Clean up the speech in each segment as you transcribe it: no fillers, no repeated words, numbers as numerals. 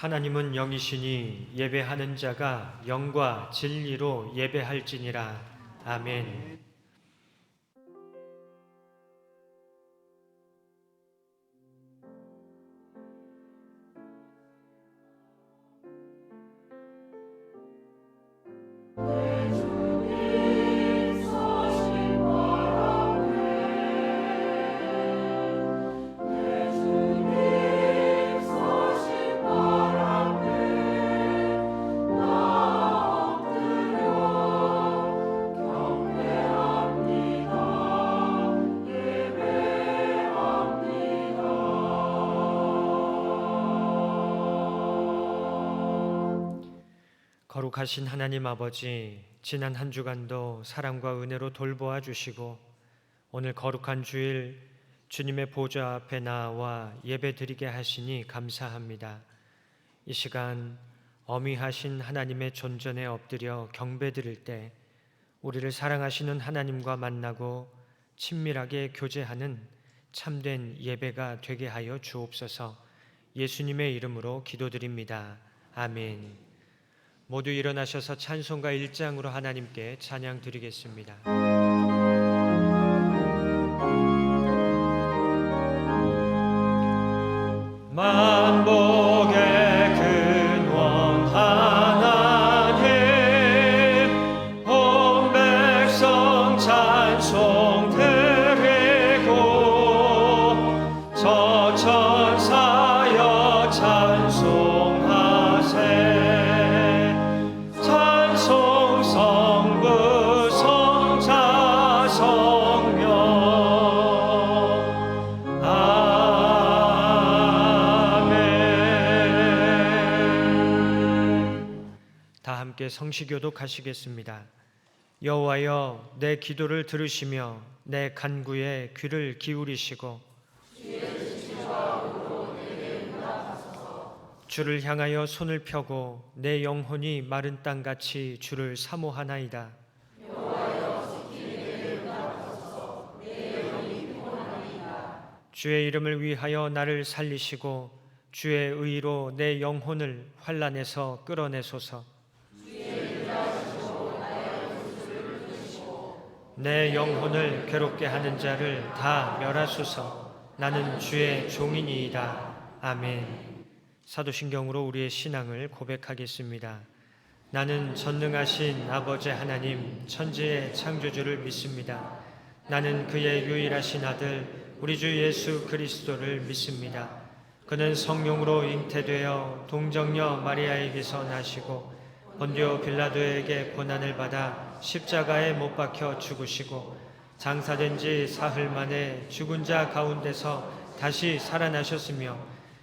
하나님은 영이시니 예배하는 자가 영과 진리로 예배할지니라. 아멘. 거룩하신 하나님 아버지, 지난 한 주간도 사랑과 은혜로 돌보아 주시고 오늘 거룩한 주일 주님의 보좌 앞에 나와 예배드리게 하시니 감사합니다. 이 시간 어미하신 하나님의 존전에 엎드려 경배드릴 때 우리를 사랑하시는 하나님과 만나고 친밀하게 교제하는 참된 예배가 되게 하여 주옵소서. 예수님의 이름으로 기도드립니다. 아멘. 모두 일어나셔서 찬송가 1장으로 하나님께 찬양 드리겠습니다. 만복의 근원 하나님, 온 백성 찬송 드리고 저천사여 찬송하세. 성시교독 하시겠습니다. 여호와여, 내 기도를 들으시며 내 간구에 귀를 기울이시고 주를 향하여 손을 펴고 내 영혼이 마른 땅같이 주를 사모하나이다. 주의 이름을 위하여 나를 살리시고 주의 의로 내 영혼을 환난에서 끌어내소서. 내 영혼을 괴롭게 하는 자를 다 멸하소서. 나는 주의 종이니이다. 아멘. 사도신경으로 우리의 신앙을 고백하겠습니다. 나는 전능하신 아버지 하나님 천지의 창조주를 믿습니다. 나는 그의 유일하신 아들 우리 주 예수 그리스도를 믿습니다. 그는 성령으로 잉태되어 동정녀 마리아에게서 나시고 본디오 빌라도에게 고난을 받아 십자가에 못 박혀 죽으시고 장사된 지 사흘 만에 죽은 자 가운데서 다시 살아나셨으며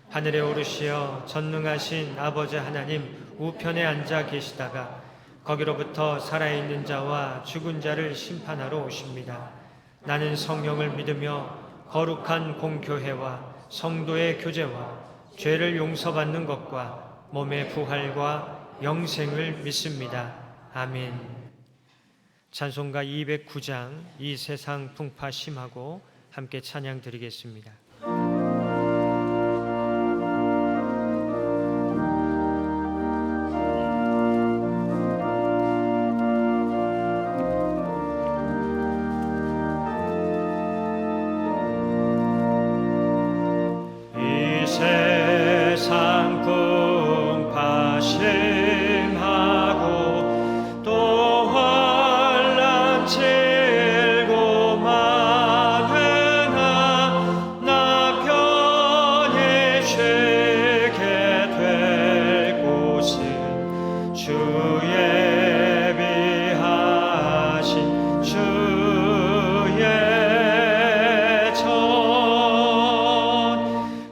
하늘에 오르시어 전능하신 아버지 하나님 우편에 앉아 계시다가 거기로부터 살아있는 자와 죽은 자를 심판하러 오십니다. 나는 성령을 믿으며 거룩한 공교회와 성도의 교제와 죄를 용서받는 것과 몸의 부활과 영생을 믿습니다. 아멘. 찬송가 209장 이 세상 풍파 심하고 함께 찬양 드리겠습니다. 이 세상 풍파 심하고 또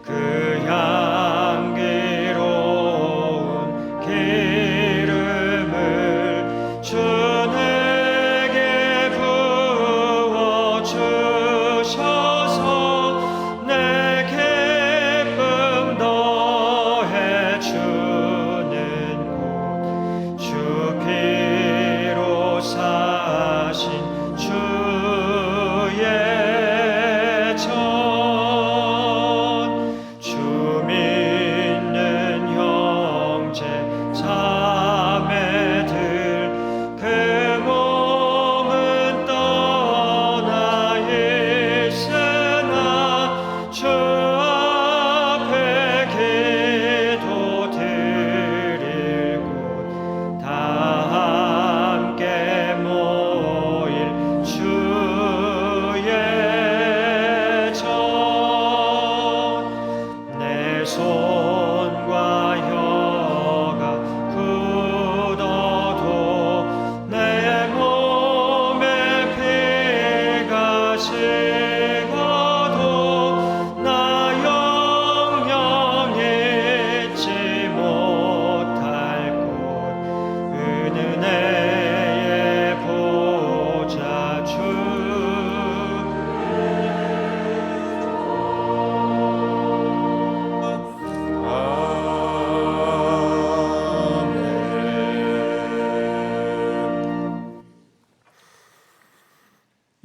그 향기로운 길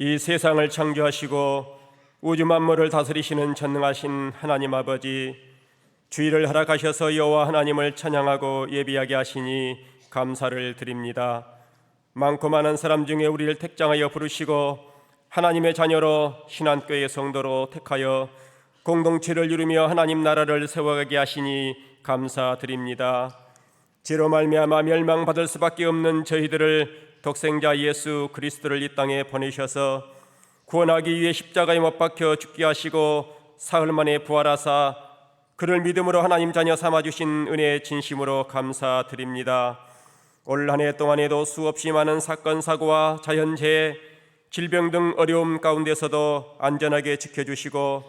이 세상을 창조하시고 우주 만물을 다스리시는 전능하신 하나님 아버지, 주일을 허락하셔서 여호와 하나님을 찬양하고 예비하게 하시니 감사를 드립니다. 많고 많은 사람 중에 우리를 택정하여 부르시고 하나님의 자녀로 신한교회의 성도로 택하여 공동체를 이루며 하나님 나라를 세워가게 하시니 감사드립니다. 죄로 말미암아 멸망받을 수밖에 없는 저희들을 독생자 예수 그리스도를 이 땅에 보내셔서 구원하기 위해 십자가에 못 박혀 죽게 하시고 사흘 만에 부활하사 그를 믿음으로 하나님 자녀 삼아주신 은혜의 진심으로 감사드립니다. 올 한 해 동안에도 수없이 많은 사건 사고와 자연재해, 질병 등 어려움 가운데서도 안전하게 지켜주시고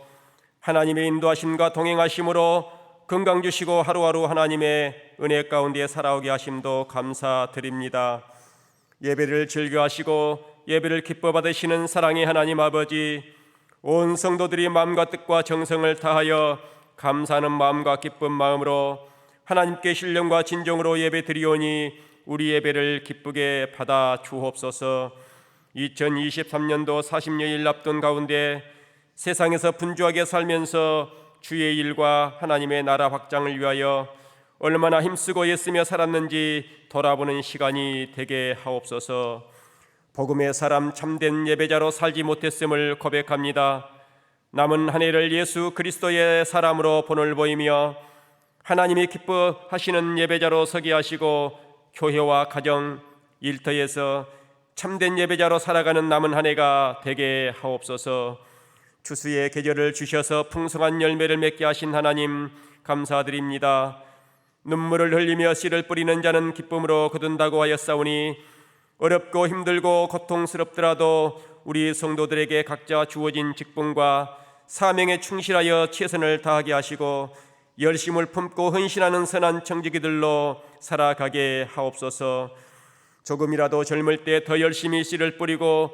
하나님의 인도하심과 동행하심으로 건강 주시고 하루하루 하나님의 은혜 가운데 살아오게 하심도 감사드립니다. 예배를 즐겨하시고 예배를 기뻐 받으시는 사랑의 하나님 아버지, 온 성도들이 마음과 뜻과 정성을 다하여 감사하는 마음과 기쁜 마음으로 하나님께 신령과 진정으로 예배 드리오니 우리 예배를 기쁘게 받아 주옵소서. 2023년도 40여일 앞둔 가운데 세상에서 분주하게 살면서 주의 일과 하나님의 나라 확장을 위하여 얼마나 힘쓰고 애쓰며 살았는지 돌아보는 시간이 되게 하옵소서. 복음의 사람 참된 예배자로 살지 못했음을 고백합니다. 남은 한 해를 예수 그리스도의 사람으로 본을 보이며 하나님이 기뻐하시는 예배자로 서게 하시고 교회와 가정, 일터에서 참된 예배자로 살아가는 남은 한 해가 되게 하옵소서. 추수의 계절을 주셔서 풍성한 열매를 맺게 하신 하나님 감사드립니다. 눈물을 흘리며 씨를 뿌리는 자는 기쁨으로 거둔다고 하였사오니 어렵고 힘들고 고통스럽더라도 우리 성도들에게 각자 주어진 직분과 사명에 충실하여 최선을 다하게 하시고 열심을 품고 헌신하는 선한 청지기들로 살아가게 하옵소서. 조금이라도 젊을 때 더 열심히 씨를 뿌리고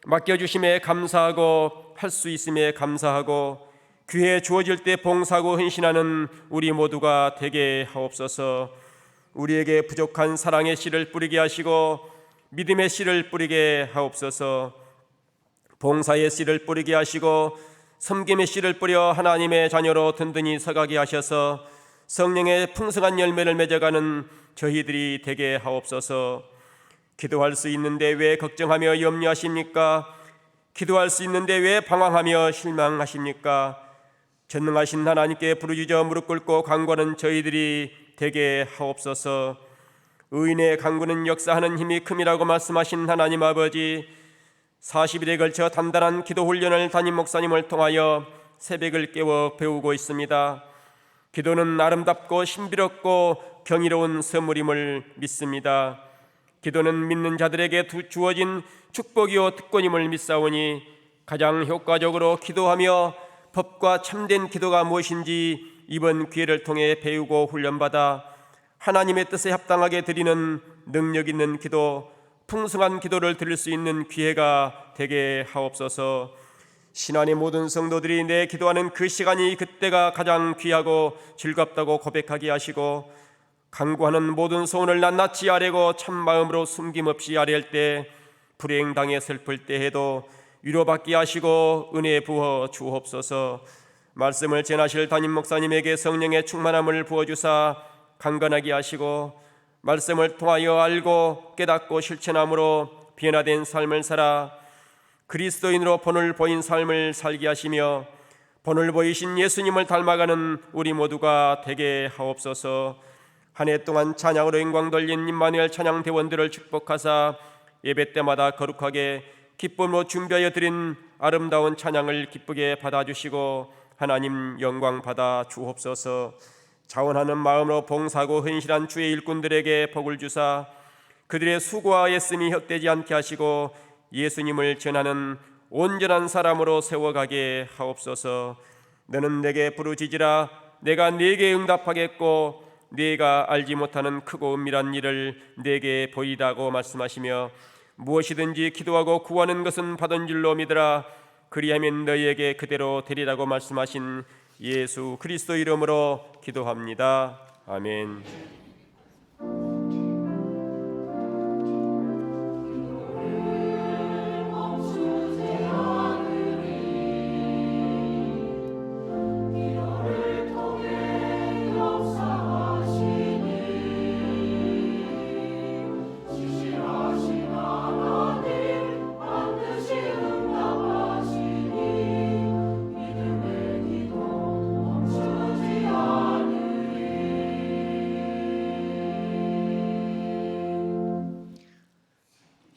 맡겨주심에 감사하고 할 수 있음에 감사하고 귀에 주어질 때 봉사하고 헌신하는 우리 모두가 되게 하옵소서. 우리에게 부족한 사랑의 씨를 뿌리게 하시고 믿음의 씨를 뿌리게 하옵소서. 봉사의 씨를 뿌리게 하시고 섬김의 씨를 뿌려 하나님의 자녀로 든든히 서가게 하셔서 성령의 풍성한 열매를 맺어가는 저희들이 되게 하옵소서. 기도할 수 있는데 왜 걱정하며 염려하십니까? 기도할 수 있는데 왜 방황하며 실망하십니까? 전능하신 하나님께 부르짖어 무릎 꿇고 간구하는 저희들이 되게 하옵소서. 의인의 간구는 역사하는 힘이 큼이라고 말씀하신 하나님 아버지, 40일에 걸쳐 단단한 기도 훈련을 담임 목사님을 통하여 새벽을 깨워 배우고 있습니다. 기도는 아름답고 신비롭고 경이로운 선물임을 믿습니다. 기도는 믿는 자들에게 주어진 축복이요 특권임을 믿사오니 가장 효과적으로 기도하며 법과 참된 기도가 무엇인지 이번 기회를 통해 배우고 훈련받아 하나님의 뜻에 합당하게 드리는 능력 있는 기도, 풍성한 기도를 드릴 수 있는 기회가 되게 하옵소서. 신안의 모든 성도들이 내 기도하는 그 시간이 그때가 가장 귀하고 즐겁다고 고백하게 하시고 간구하는 모든 소원을 낱낱이 아뢰고 참마음으로 숨김없이 아뢰할 때 불행당해 슬플 때에도 위로받게 하시고 은혜 부어 주옵소서. 말씀을 전하실 담임 목사님에게 성령의 충만함을 부어주사 강건하게 하시고 말씀을 통하여 알고 깨닫고 실천함으로 변화된 삶을 살아 그리스도인으로 본을 보인 삶을 살게 하시며 본을 보이신 예수님을 닮아가는 우리 모두가 되게 하옵소서. 한 해 동안 찬양으로 영광 돌린 임마누엘 찬양 대원들을 축복하사 예배 때마다 거룩하게 기쁨으로 준비하여 드린 아름다운 찬양을 기쁘게 받아주시고 하나님 영광 받아 주옵소서. 자원하는 마음으로 봉사하고 헌신한 주의 일꾼들에게 복을 주사 그들의 수고와 애씀이 헛되지 않게 하시고 예수님을 전하는 온전한 사람으로 세워가게 하옵소서. 너는 내게 부르짖으라 내가 네게 응답하겠고 네가 알지 못하는 크고 은밀한 일을 네게 보이다고 말씀하시며 무엇이든지 기도하고 구하는 것은 받은 줄로 믿으라 그리하면 너희에게 그대로 되리라고 말씀하신 예수 그리스도 이름으로 기도합니다. 아멘.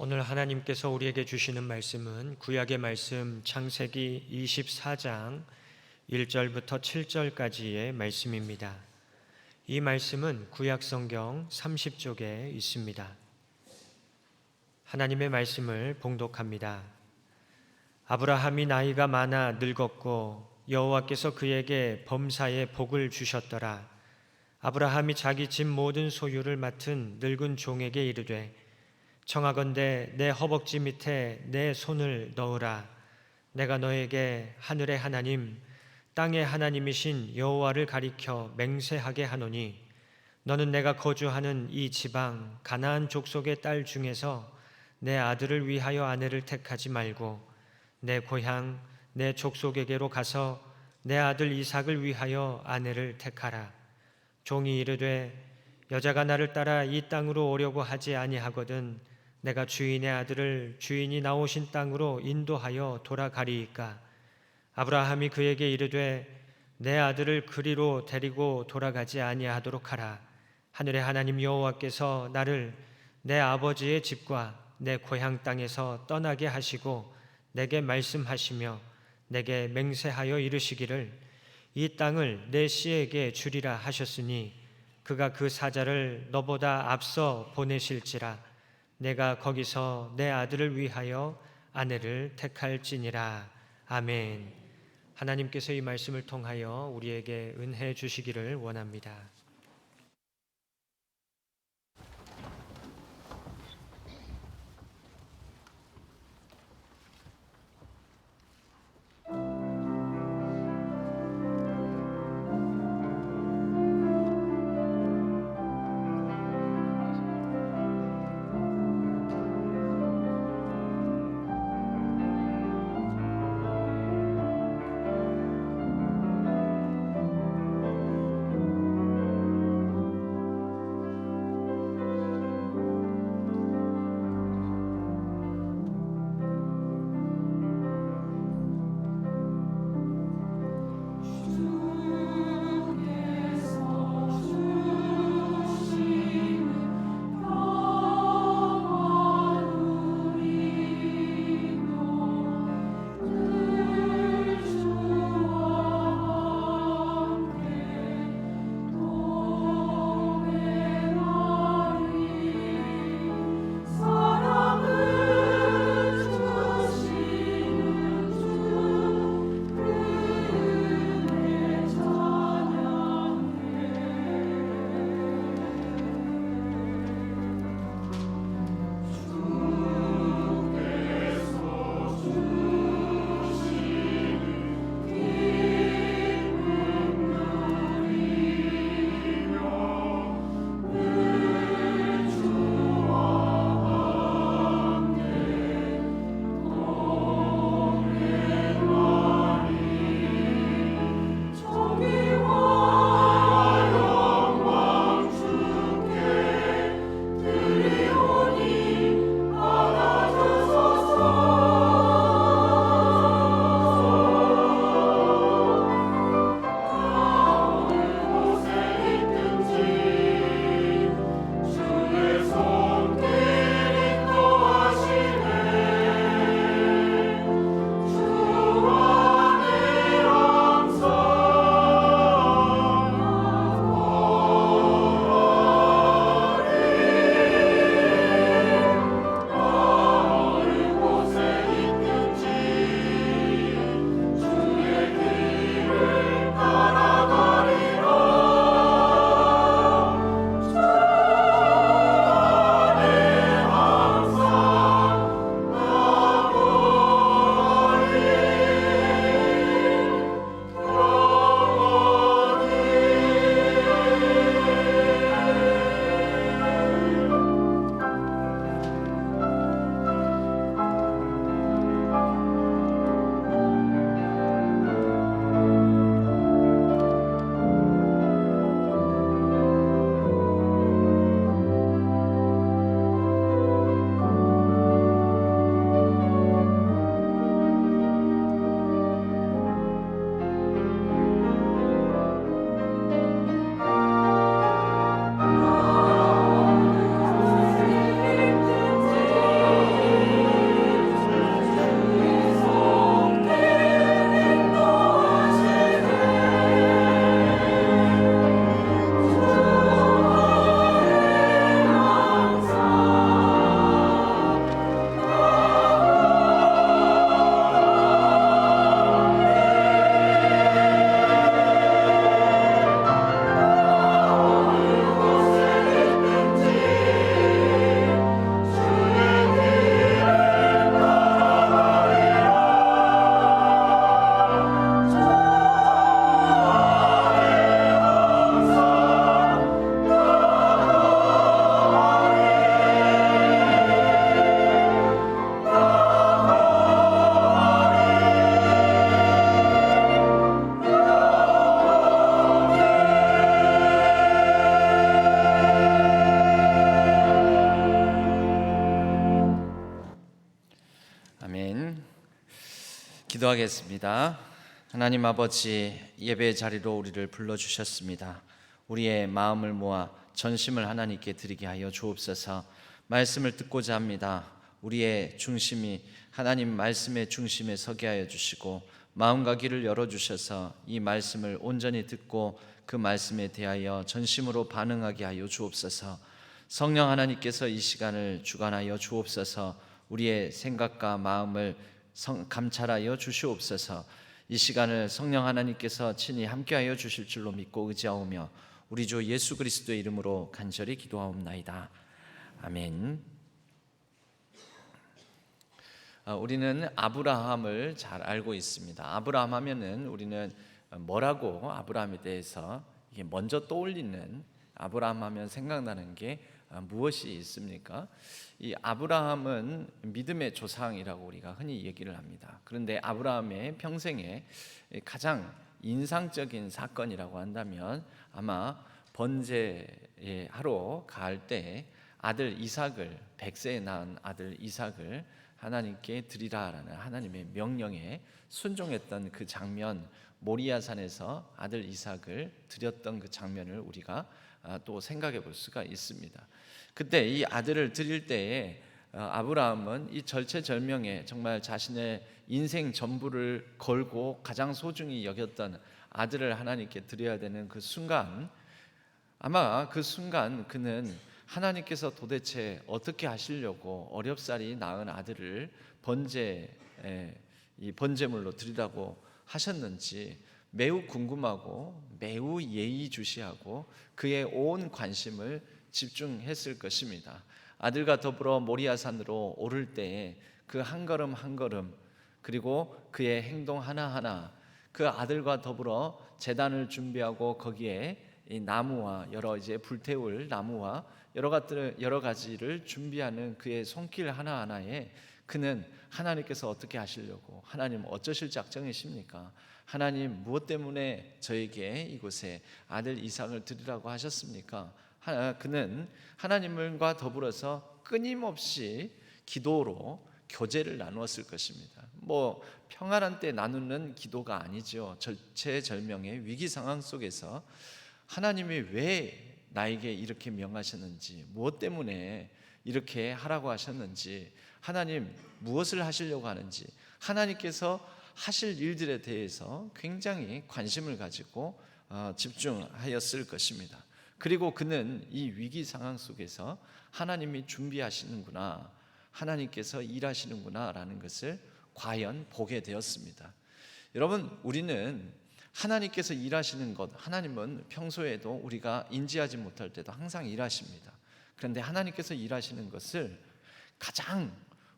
오늘 하나님께서 우리에게 주시는 말씀은 구약의 말씀 창세기 24장 1절부터 7절까지의 말씀입니다. 이 말씀은 구약 성경 30쪽에 있습니다. 하나님의 말씀을 봉독합니다. 아브라함이 나이가 많아 늙었고 여호와께서 그에게 범사에 복을 주셨더라. 아브라함이 자기 집 모든 소유를 맡은 늙은 종에게 이르되 청하건대 내 허벅지 밑에 내 손을 넣으라. 내가 너에게 하늘의 하나님 땅의 하나님이신 여호와를 가리켜 맹세하게 하노니 너는 내가 거주하는 이 지방 가나안 족속의 딸 중에서 내 아들을 위하여 아내를 택하지 말고 내 고향 내 족속에게로 가서 내 아들 이삭을 위하여 아내를 택하라. 종이 이르되 여자가 나를 따라 이 땅으로 오려고 하지 아니하거든 내가 주인의 아들을 주인이 나오신 땅으로 인도하여 돌아가리이까. 아브라함이 그에게 이르되 내 아들을 그리로 데리고 돌아가지 아니하도록 하라. 하늘의 하나님 여호와께서 나를 내 아버지의 집과 내 고향 땅에서 떠나게 하시고 내게 말씀하시며 내게 맹세하여 이르시기를 이 땅을 내 씨에게 주리라 하셨으니 그가 그 사자를 너보다 앞서 보내실지라. 내가 거기서 내 아들을 위하여 아내를 택할지니라. 아멘. 하나님께서 이 말씀을 통하여 우리에게 은혜 주시기를 원합니다. 기도하겠습니다. 하나님 아버지, 예배의 자리로 우리를 불러주셨습니다. 우리의 마음을 모아 전심을 하나님께 드리게 하여 주옵소서. 말씀을 듣고자 합니다. 우리의 중심이 하나님 말씀의 중심에 서게 하여 주시고 마음과 귀를 열어주셔서 이 말씀을 온전히 듣고 그 말씀에 대하여 전심으로 반응하게 하여 주옵소서. 성령 하나님께서 이 시간을 주관하여 주옵소서. 우리의 생각과 마음을 감찰하여 주시옵소서. 이 시간을 성령 하나님께서 친히 함께하여 주실 줄로 믿고 의지하오며 우리 주 예수 그리스도의 이름으로 간절히 기도하옵나이다. 아멘. 우리는 아브라함을 잘 알고 있습니다. 아브라함 하면은 우리는 뭐라고 아브라함에 대해서 이게 먼저 떠올리는, 아브라함 하면 생각나는 게 무엇이 있습니까? 이 아브라함은 믿음의 조상이라고 우리가 흔히 얘기를 합니다. 그런데 아브라함의 평생에 가장 인상적인 사건이라고 한다면 아마 번제하러 갈 때 아들 이삭을, 100세에 낳은 아들 이삭을 하나님께 드리라라는 하나님의 명령에 순종했던 그 장면, 모리아산에서 아들 이삭을 드렸던 그 장면을 우리가 또 생각해 볼 수가 있습니다. 그때 이 아들을 드릴 때에 아브라함은 이 절체절명에 정말 자신의 인생 전부를 걸고 가장 소중히 여겼던 아들을 하나님께 드려야 되는 그 순간, 아마 그 순간 그는 하나님께서 도대체 어떻게 하시려고 어렵사리 낳은 아들을 이 번제물로 드리라고 하셨는지 매우 궁금하고 매우 예의주시하고 그의 온 관심을 집중했을 것입니다. 아들과 더불어 모리아산으로 오를 때에 그 한 걸음 한 걸음, 그리고 그의 행동 하나하나, 그 아들과 더불어 제단을 준비하고 거기에 이 나무와 여러 이제 불태울 나무와 여러 가지를 준비하는 그의 손길 하나하나에 그는 하나님께서 어떻게 하시려고, 하나님 어쩌실 작정이십니까? 하나님 무엇 때문에 저에게 이곳에 아들 이삭을 드리라고 하셨습니까? 그는 하나님과 더불어서 끊임없이 기도로 교제를 나누었을 것입니다. 뭐 평안한 때 나누는 기도가 아니죠. 절체절명의 위기 상황 속에서 하나님이 왜 나에게 이렇게 명하셨는지, 무엇 때문에 이렇게 하라고 하셨는지, 하나님 무엇을 하시려고 하는지, 하나님께서 하실 일들에 대해서 굉장히 관심을 가지고 집중하였을 것입니다. 그리고 그는 이 위기 상황 속에서 하나님이 준비하시는구나, 하나님께서 일하시는구나 라는 것을 과연 보게 되었습니다. 여러분, 우리는 하나님께서 일하시는 것, 하나님은 평소에도 우리가 인지하지 못할 때도 항상 일하십니다. 그런데 하나님께서 일하시는 것을 가장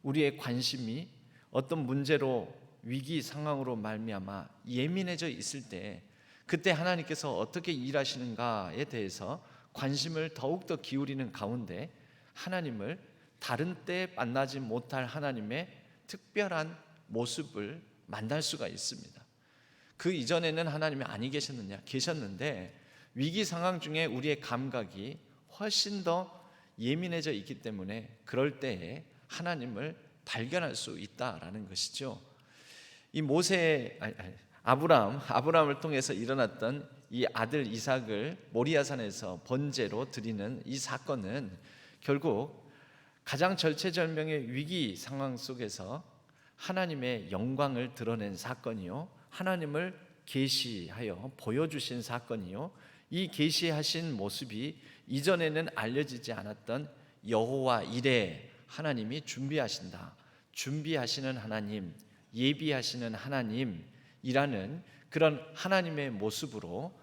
우리의 관심이 어떤 문제로, 위기 상황으로 말미암아 예민해져 있을 때, 그때 하나님께서 어떻게 일하시는가에 대해서 관심을 더욱더 기울이는 가운데 하나님을 다른 때 만나지 못할 하나님의 특별한 모습을 만날 수가 있습니다. 그 이전에는 하나님이 아니 계셨느냐? 계셨는데 위기 상황 중에 우리의 감각이 훨씬 더 예민해져 있기 때문에 그럴 때에 하나님을 발견할 수 있다라는 것이죠. 이 아브라함을 통해서 일어났던 이 아들 이삭을 모리아산에서 번제로 드리는 이 사건은 결국 가장 절체절명의 위기 상황 속에서 하나님의 영광을 드러낸 사건이요, 하나님을 계시하여 보여주신 사건이요, 이 계시하신 모습이 이전에는 알려지지 않았던 여호와 이레, 하나님이 준비하시는 하나님, 예비하시는 하나님이라는 그런 하나님의 모습으로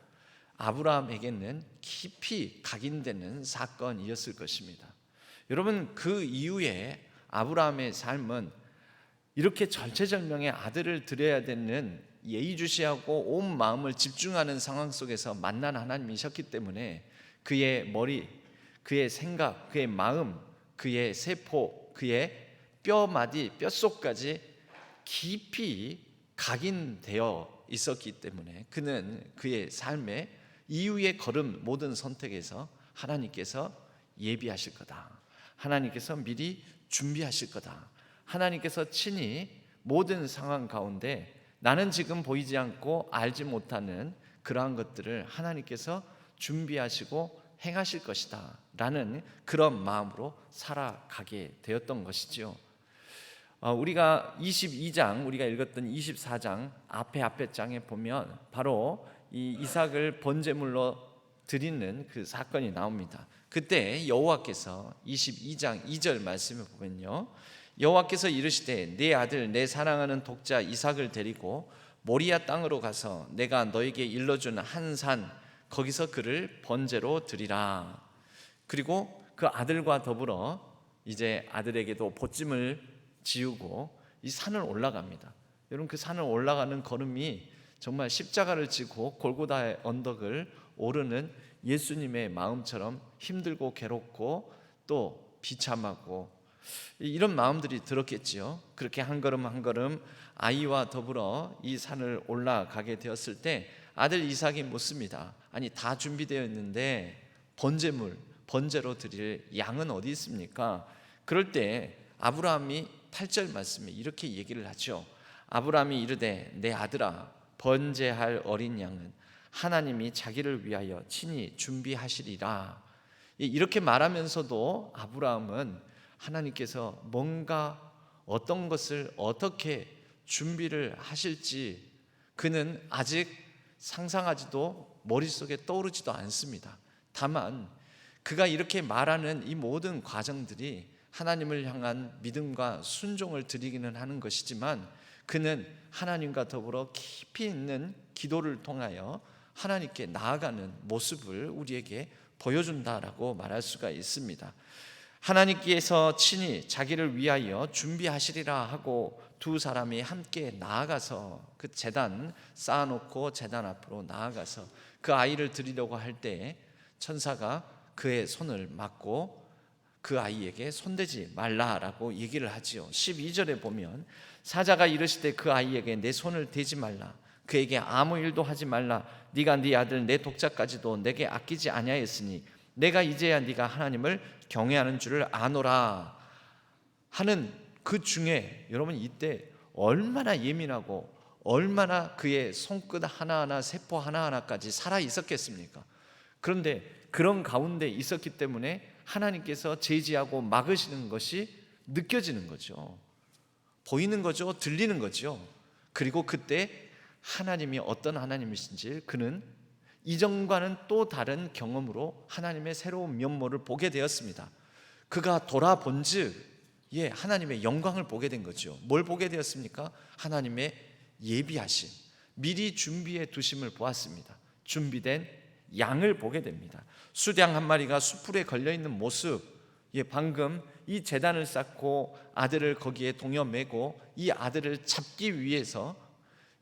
아브라함에게는 깊이 각인되는 사건이었을 것입니다. 여러분, 그 이후에 아브라함의 삶은 이렇게 절체절명의 아들을 드려야 되는 예의주시하고 온 마음을 집중하는 상황 속에서 만난 하나님이셨기 때문에 그의 머리, 그의 생각, 그의 마음, 그의 세포, 그의 뼈마디, 뼛속까지 깊이 각인되어 있었기 때문에 그는 그의 삶의 이후의 걸음, 모든 선택에서 하나님께서 예비하실 거다, 하나님께서 미리 준비하실 거다, 하나님께서 친히 모든 상황 가운데 나는 지금 보이지 않고 알지 못하는 그러한 것들을 하나님께서 준비하시고 행하실 것이다 라는 그런 마음으로 살아가게 되었던 것이죠. 우리가 22장, 우리가 읽었던 24장 앞에 장에 보면 바로 이 이삭을 번제물로 드리는 그 사건이 나옵니다. 그때 여호와께서 22장 2절 말씀을 보면요, 여호와께서 이르시되 내 아들 내 사랑하는 독자 이삭을 데리고 모리아 땅으로 가서 내가 너에게 일러준 한 산 거기서 그를 번제로 드리라. 그리고 그 아들과 더불어 이제 아들에게도 보찜을 지우고 이 산을 올라갑니다. 여러분, 그 산을 올라가는 걸음이 정말 십자가를 지고 골고다의 언덕을 오르는 예수님의 마음처럼 힘들고 괴롭고 또 비참하고 이런 마음들이 들었겠지요. 그렇게 한 걸음 한 걸음 아이와 더불어 이 산을 올라가게 되었을 때 아들 이삭이 묻습니다. 아니, 다 준비되어 있는데 번제로 드릴 양은 어디 있습니까? 그럴 때 아브라함이 8절 말씀에 이렇게 얘기를 하죠. 아브라함이 이르되 내 아들아, 번제할 어린 양은 하나님이 자기를 위하여 친히 준비하시리라. 이렇게 말하면서도 아브라함은 하나님께서 뭔가 어떤 것을 어떻게 준비를 하실지 그는 아직 상상하지도 머릿속에 떠오르지도 않습니다. 다만 그가 이렇게 말하는 이 모든 과정들이 하나님을 향한 믿음과 순종을 드리기는 하는 것이지만 그는 하나님과 더불어 깊이 있는 기도를 통하여 하나님께 나아가는 모습을 우리에게 보여준다라고 말할 수가 있습니다. 하나님께서 친히 자기를 위하여 준비하시리라 하고 두 사람이 함께 나아가서 그 제단 쌓아놓고 제단 앞으로 나아가서 그 아이를 드리려고 할 때 천사가 그의 손을 막고 그 아이에게 손대지 말라라고 얘기를 하지요. 12절에 보면 사자가 이르시되 그 아이에게 내 손을 대지 말라, 그에게 아무 일도 하지 말라. 네가 네 아들 내 독자까지도 내게 아끼지 아니하였으니 내가 이제야 네가 하나님을 경외하는 줄을 아노라 하는 그 중에 여러분 이때 얼마나 예민하고 얼마나 그의 손끝 하나하나 세포 하나하나까지 살아 있었겠습니까? 그런데 그런 가운데 있었기 때문에 하나님께서 제지하고 막으시는 것이 느껴지는 거죠. 보이는 거죠. 들리는 거죠. 그리고 그때 하나님이 어떤 하나님이신지 그는 이전과는 또 다른 경험으로 하나님의 새로운 면모를 보게 되었습니다. 그가 돌아본즉 하나님의 영광을 보게 된 거죠. 뭘 보게 되었습니까? 하나님의 예비하심, 미리 준비해 두심을 보았습니다. 준비된 양을 보게 됩니다. 수양 한 마리가 수풀에 걸려있는 모습, 방금 이 제단을 쌓고 아들을 거기에 동여매고 이 아들을 잡기 위해서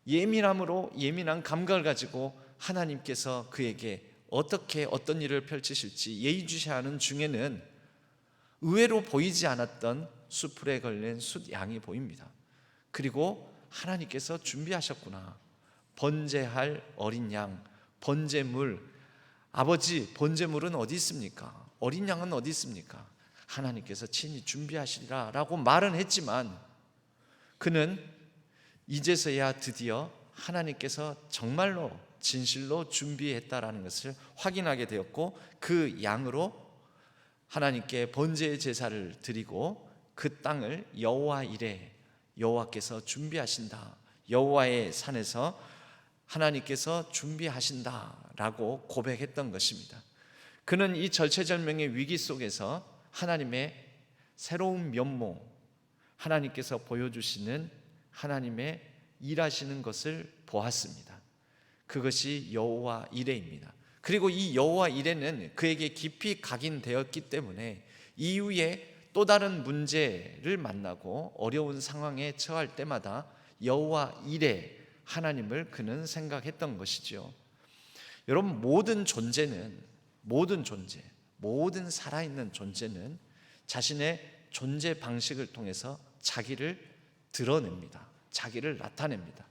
예민한 감각을 가지고 하나님께서 그에게 어떻게 어떤 일을 펼치실지 예의주시하는 중에는 의외로 보이지 않았던 수풀에 걸린 숫양이 보입니다. 그리고 하나님께서 준비하셨구나. 번제할 어린 양, 번제물. 아버지, 번제물은 어디 있습니까? 어린 양은 어디 있습니까? 하나님께서 친히 준비하시리라 라고 말은 했지만 그는 이제서야 드디어 하나님께서 정말로 진실로 준비했다라는 것을 확인하게 되었고 그 양으로 하나님께 번제의 제사를 드리고 그 땅을 여호와 이레, 여호와께서 준비하신다, 여호와의 산에서 하나님께서 준비하신다라고 고백했던 것입니다. 그는 이 절체절명의 위기 속에서 하나님의 새로운 면모, 하나님께서 보여주시는 하나님의 일하시는 것을 보았습니다. 그것이 여호와 이레입니다. 그리고 이 여호와 이레는 그에게 깊이 각인되었기 때문에 이후에 또 다른 문제를 만나고 어려운 상황에 처할 때마다 여호와 이레, 하나님을 그는 생각했던 것이죠. 여러분, 모든 살아있는 존재는 자신의 존재 방식을 통해서 자기를 드러냅니다. 자기를 나타냅니다.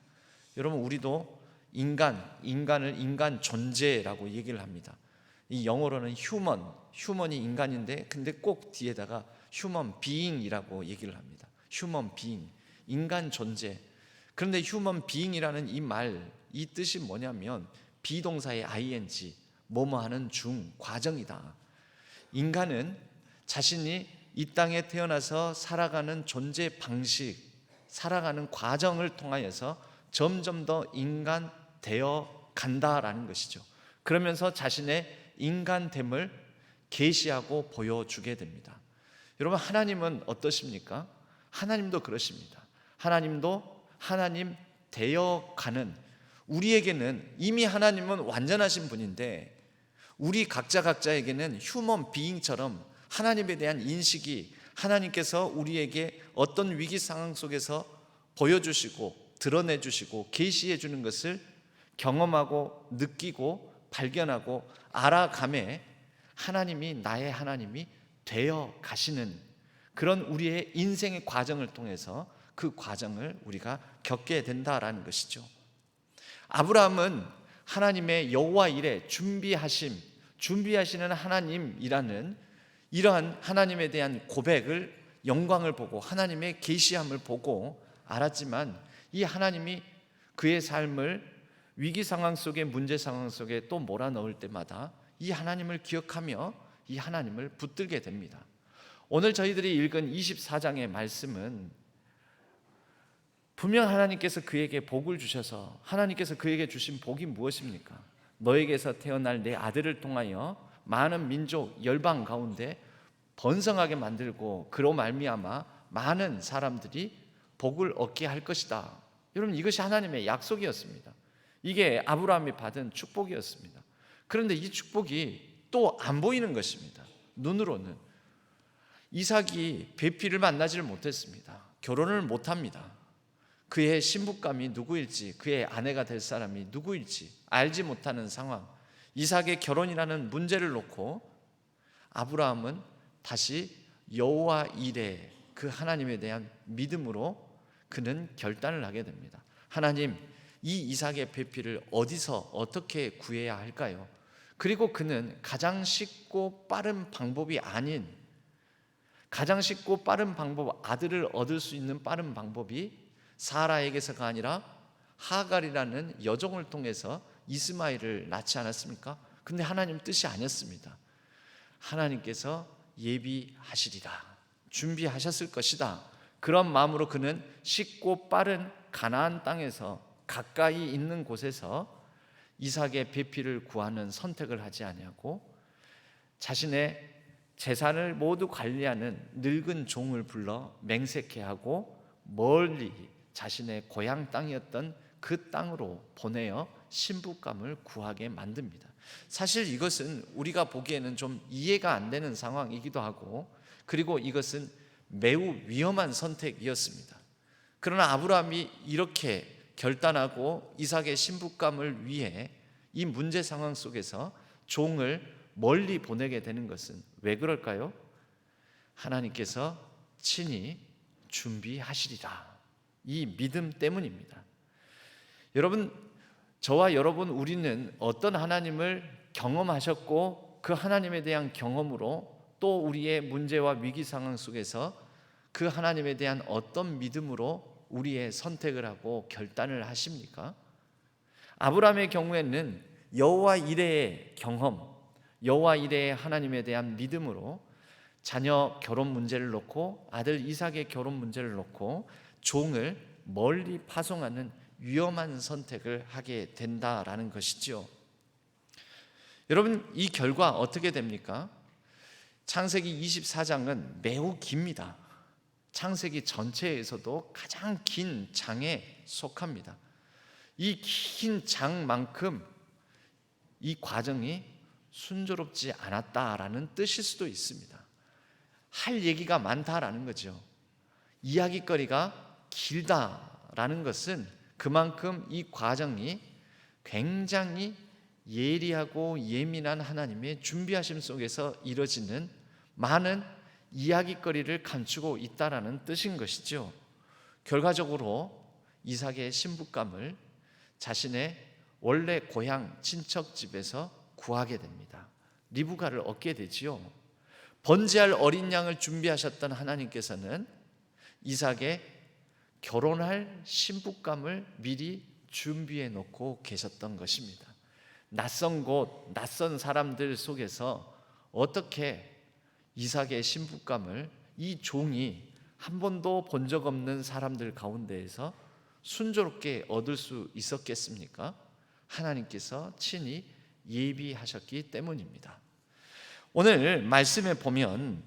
여러분, 우리도 인간을 인간 존재라고 얘기를 합니다. 이 영어로는 휴먼이 인간인데 근데 꼭 뒤에다가 휴먼 비잉이라고 얘기를 합니다. 휴먼 비잉, 인간 존재. 그런데 휴먼 비잉이라는 이 말, 이 뜻이 뭐냐면 비동사의 ing, 뭐뭐 하는 중, 과정이다. 인간은 자신이 이 땅에 태어나서 살아가는 존재 방식, 살아가는 과정을 통하여서 점점 더 인간 되어 간다라는 것이죠. 그러면서 자신의 인간됨을 계시하고 보여주게 됩니다. 여러분, 하나님은 어떠십니까? 하나님도 그러십니다. 하나님도 하나님 되어가는, 우리에게는 이미 하나님은 완전하신 분인데 우리 각자에게는 휴먼 비잉처럼 하나님에 대한 인식이, 하나님께서 우리에게 어떤 위기 상황 속에서 보여주시고 드러내주시고 계시해 주는 것을 경험하고 느끼고 발견하고 알아가매 하나님이 나의 하나님이 되어 가시는 그런 우리의 인생의 과정을 통해서 그 과정을 우리가 겪게 된다라는 것이죠. 아브라함은 하나님의 여호와 일에 준비하시는 하나님이라는 이러한 하나님에 대한 고백을, 영광을 보고 하나님의 계시함을 보고 알았지만, 이 하나님이 그의 삶을 위기 상황 속에, 문제 상황 속에 또 몰아넣을 때마다 이 하나님을 기억하며 이 하나님을 붙들게 됩니다. 오늘 저희들이 읽은 24장의 말씀은 분명 하나님께서 그에게 복을 주셔서, 하나님께서 그에게 주신 복이 무엇입니까? 너에게서 태어날 내 아들을 통하여 많은 민족, 열방 가운데 번성하게 만들고 그로 말미암아 많은 사람들이 복을 얻게 할 것이다. 여러분, 이것이 하나님의 약속이었습니다. 이게 아브라함이 받은 축복이었습니다. 그런데 이 축복이 또 안 보이는 것입니다. 눈으로는. 이삭이 배필을 만나지를 못했습니다. 결혼을 못합니다. 그의 신부감이 누구일지, 그의 아내가 될 사람이 누구일지 알지 못하는 상황, 이삭의 결혼이라는 문제를 놓고 아브라함은 다시 여호와 일에, 그 하나님에 대한 믿음으로 그는 결단을 하게 됩니다. 하나님, 이 이삭의 배필을 어디서 어떻게 구해야 할까요? 그리고 그는 가장 쉽고 빠른 방법이 아닌, 가장 쉽고 빠른 방법, 아들을 얻을 수 있는 빠른 방법이 사라에게서가 아니라 하갈이라는 여종을 통해서 이스마엘을 낳지 않았습니까? 근데 하나님 뜻이 아니었습니다. 하나님께서 예비하시리라, 준비하셨을 것이다. 그런 마음으로 그는 쉽고 빠른 가나안 땅에서, 가까이 있는 곳에서 이삭의 배필을 구하는 선택을 하지 아니하고 자신의 재산을 모두 관리하는 늙은 종을 불러 맹세케 하고 멀리 자신의 고향 땅이었던 그 땅으로 보내어 신부감을 구하게 만듭니다. 사실 이것은 우리가 보기에는 좀 이해가 안 되는 상황이기도 하고, 그리고 이것은 매우 위험한 선택이었습니다. 그러나 아브라함이 이렇게 결단하고 이삭의 신부감을 위해 이 문제 상황 속에서 종을 멀리 보내게 되는 것은 왜 그럴까요? 하나님께서 친히 준비하시리라, 이 믿음 때문입니다. 여러분, 저와 여러분, 우리는 어떤 하나님을 경험하셨고 그 하나님에 대한 경험으로 또 우리의 문제와 위기 상황 속에서 그 하나님에 대한 어떤 믿음으로 우리의 선택을 하고 결단을 하십니까? 아브라함의 경우에는 여호와 이레의 경험, 여호와 이레의 하나님에 대한 믿음으로 자녀 결혼 문제를 놓고, 아들 이삭의 결혼 문제를 놓고 종을 멀리 파송하는 위험한 선택을 하게 된다라는 것이죠. 여러분, 이 결과 어떻게 됩니까? 창세기 24장은 매우 깁니다. 창세기 전체에서도 가장 긴 장에 속합니다. 이 긴 장만큼 이 과정이 순조롭지 않았다라는 뜻일 수도 있습니다. 할 얘기가 많다라는 거죠. 이야기거리가 길다라는 것은 그만큼 이 과정이 굉장히 예리하고 예민한 하나님의 준비하심 속에서 이뤄지는 많은 이야기거리를 감추고 있다라는 뜻인 것이죠. 결과적으로 이삭의 신부감을 자신의 원래 고향 친척 집에서 구하게 됩니다. 리브가를 얻게 되지요. 번제할 어린 양을 준비하셨던 하나님께서는 이삭의 결혼할 신부감을 미리 준비해 놓고 계셨던 것입니다. 낯선 곳, 낯선 사람들 속에서 어떻게 이삭의 신부감을 이 종이 한 번도 본 적 없는 사람들 가운데에서 순조롭게 얻을 수 있었겠습니까? 하나님께서 친히 예비하셨기 때문입니다. 오늘 말씀에 보면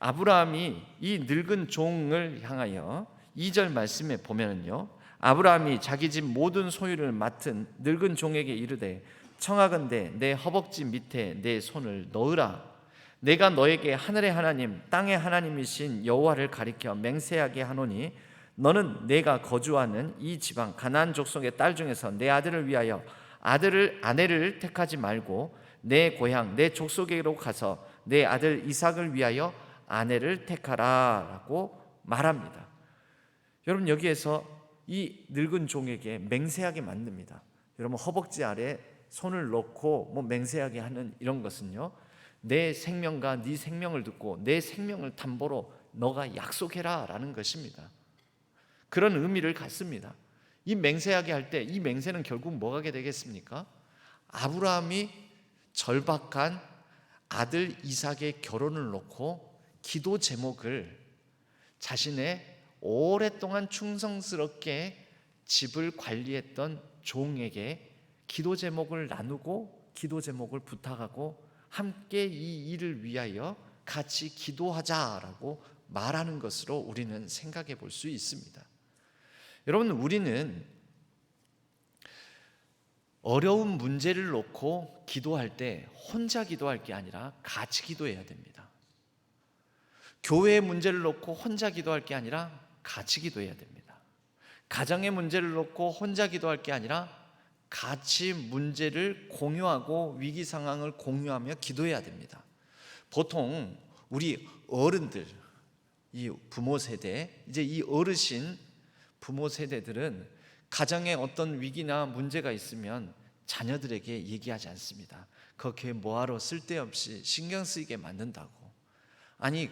아브라함이 이 늙은 종을 향하여 2절 말씀에 보면요, 아브라함이 자기 집 모든 소유를 맡은 늙은 종에게 이르되 청하건대 내 허벅지 밑에 내 손을 넣으라. 내가 너에게 하늘의 하나님 땅의 하나님이신 여호와를 가리켜 맹세하게 하노니 너는 내가 거주하는 이 지방 가나안 족속의 딸 중에서 내 아들을 위하여 아내를 택하지 말고 내 고향 내 족속에로 가서 내 아들 이삭을 위하여 아내를 택하라라고 말합니다. 여러분, 여기에서 이 늙은 종에게 맹세하게 만듭니다. 여러분, 허벅지 아래 손을 넣고 맹세하게 하는 이런 것은요, 내 생명과 네 생명을 듣고 내 생명을 담보로 너가 약속해라 라는 것입니다. 그런 의미를 갖습니다. 이 맹세하게 할 때 이 맹세는 결국 뭐가 되겠습니까? 아브라함이 절박한 아들 이삭의 결혼을 놓고 기도 제목을 자신의 오랫동안 충성스럽게 집을 관리했던 종에게 기도 제목을 나누고 기도 제목을 부탁하고 함께 이 일을 위하여 같이 기도하자라고 말하는 것으로 우리는 생각해 볼 수 있습니다. 여러분, 우리는 어려운 문제를 놓고 기도할 때 혼자 기도할 게 아니라 같이 기도해야 됩니다. 교회의 문제를 놓고 혼자 기도할 게 아니라 같이 기도해야 됩니다. 가정의 문제를 놓고 혼자 기도할 게 아니라 같이 문제를 공유하고 위기 상황을 공유하며 기도해야 됩니다. 보통 우리 어른들, 이 부모 세대, 이제 이 어르신 부모 세대들은 가정에 어떤 위기나 문제가 있으면 자녀들에게 얘기하지 않습니다. 그렇게 뭐하러 쓸데없이 신경 쓰이게 만든다고. 아니,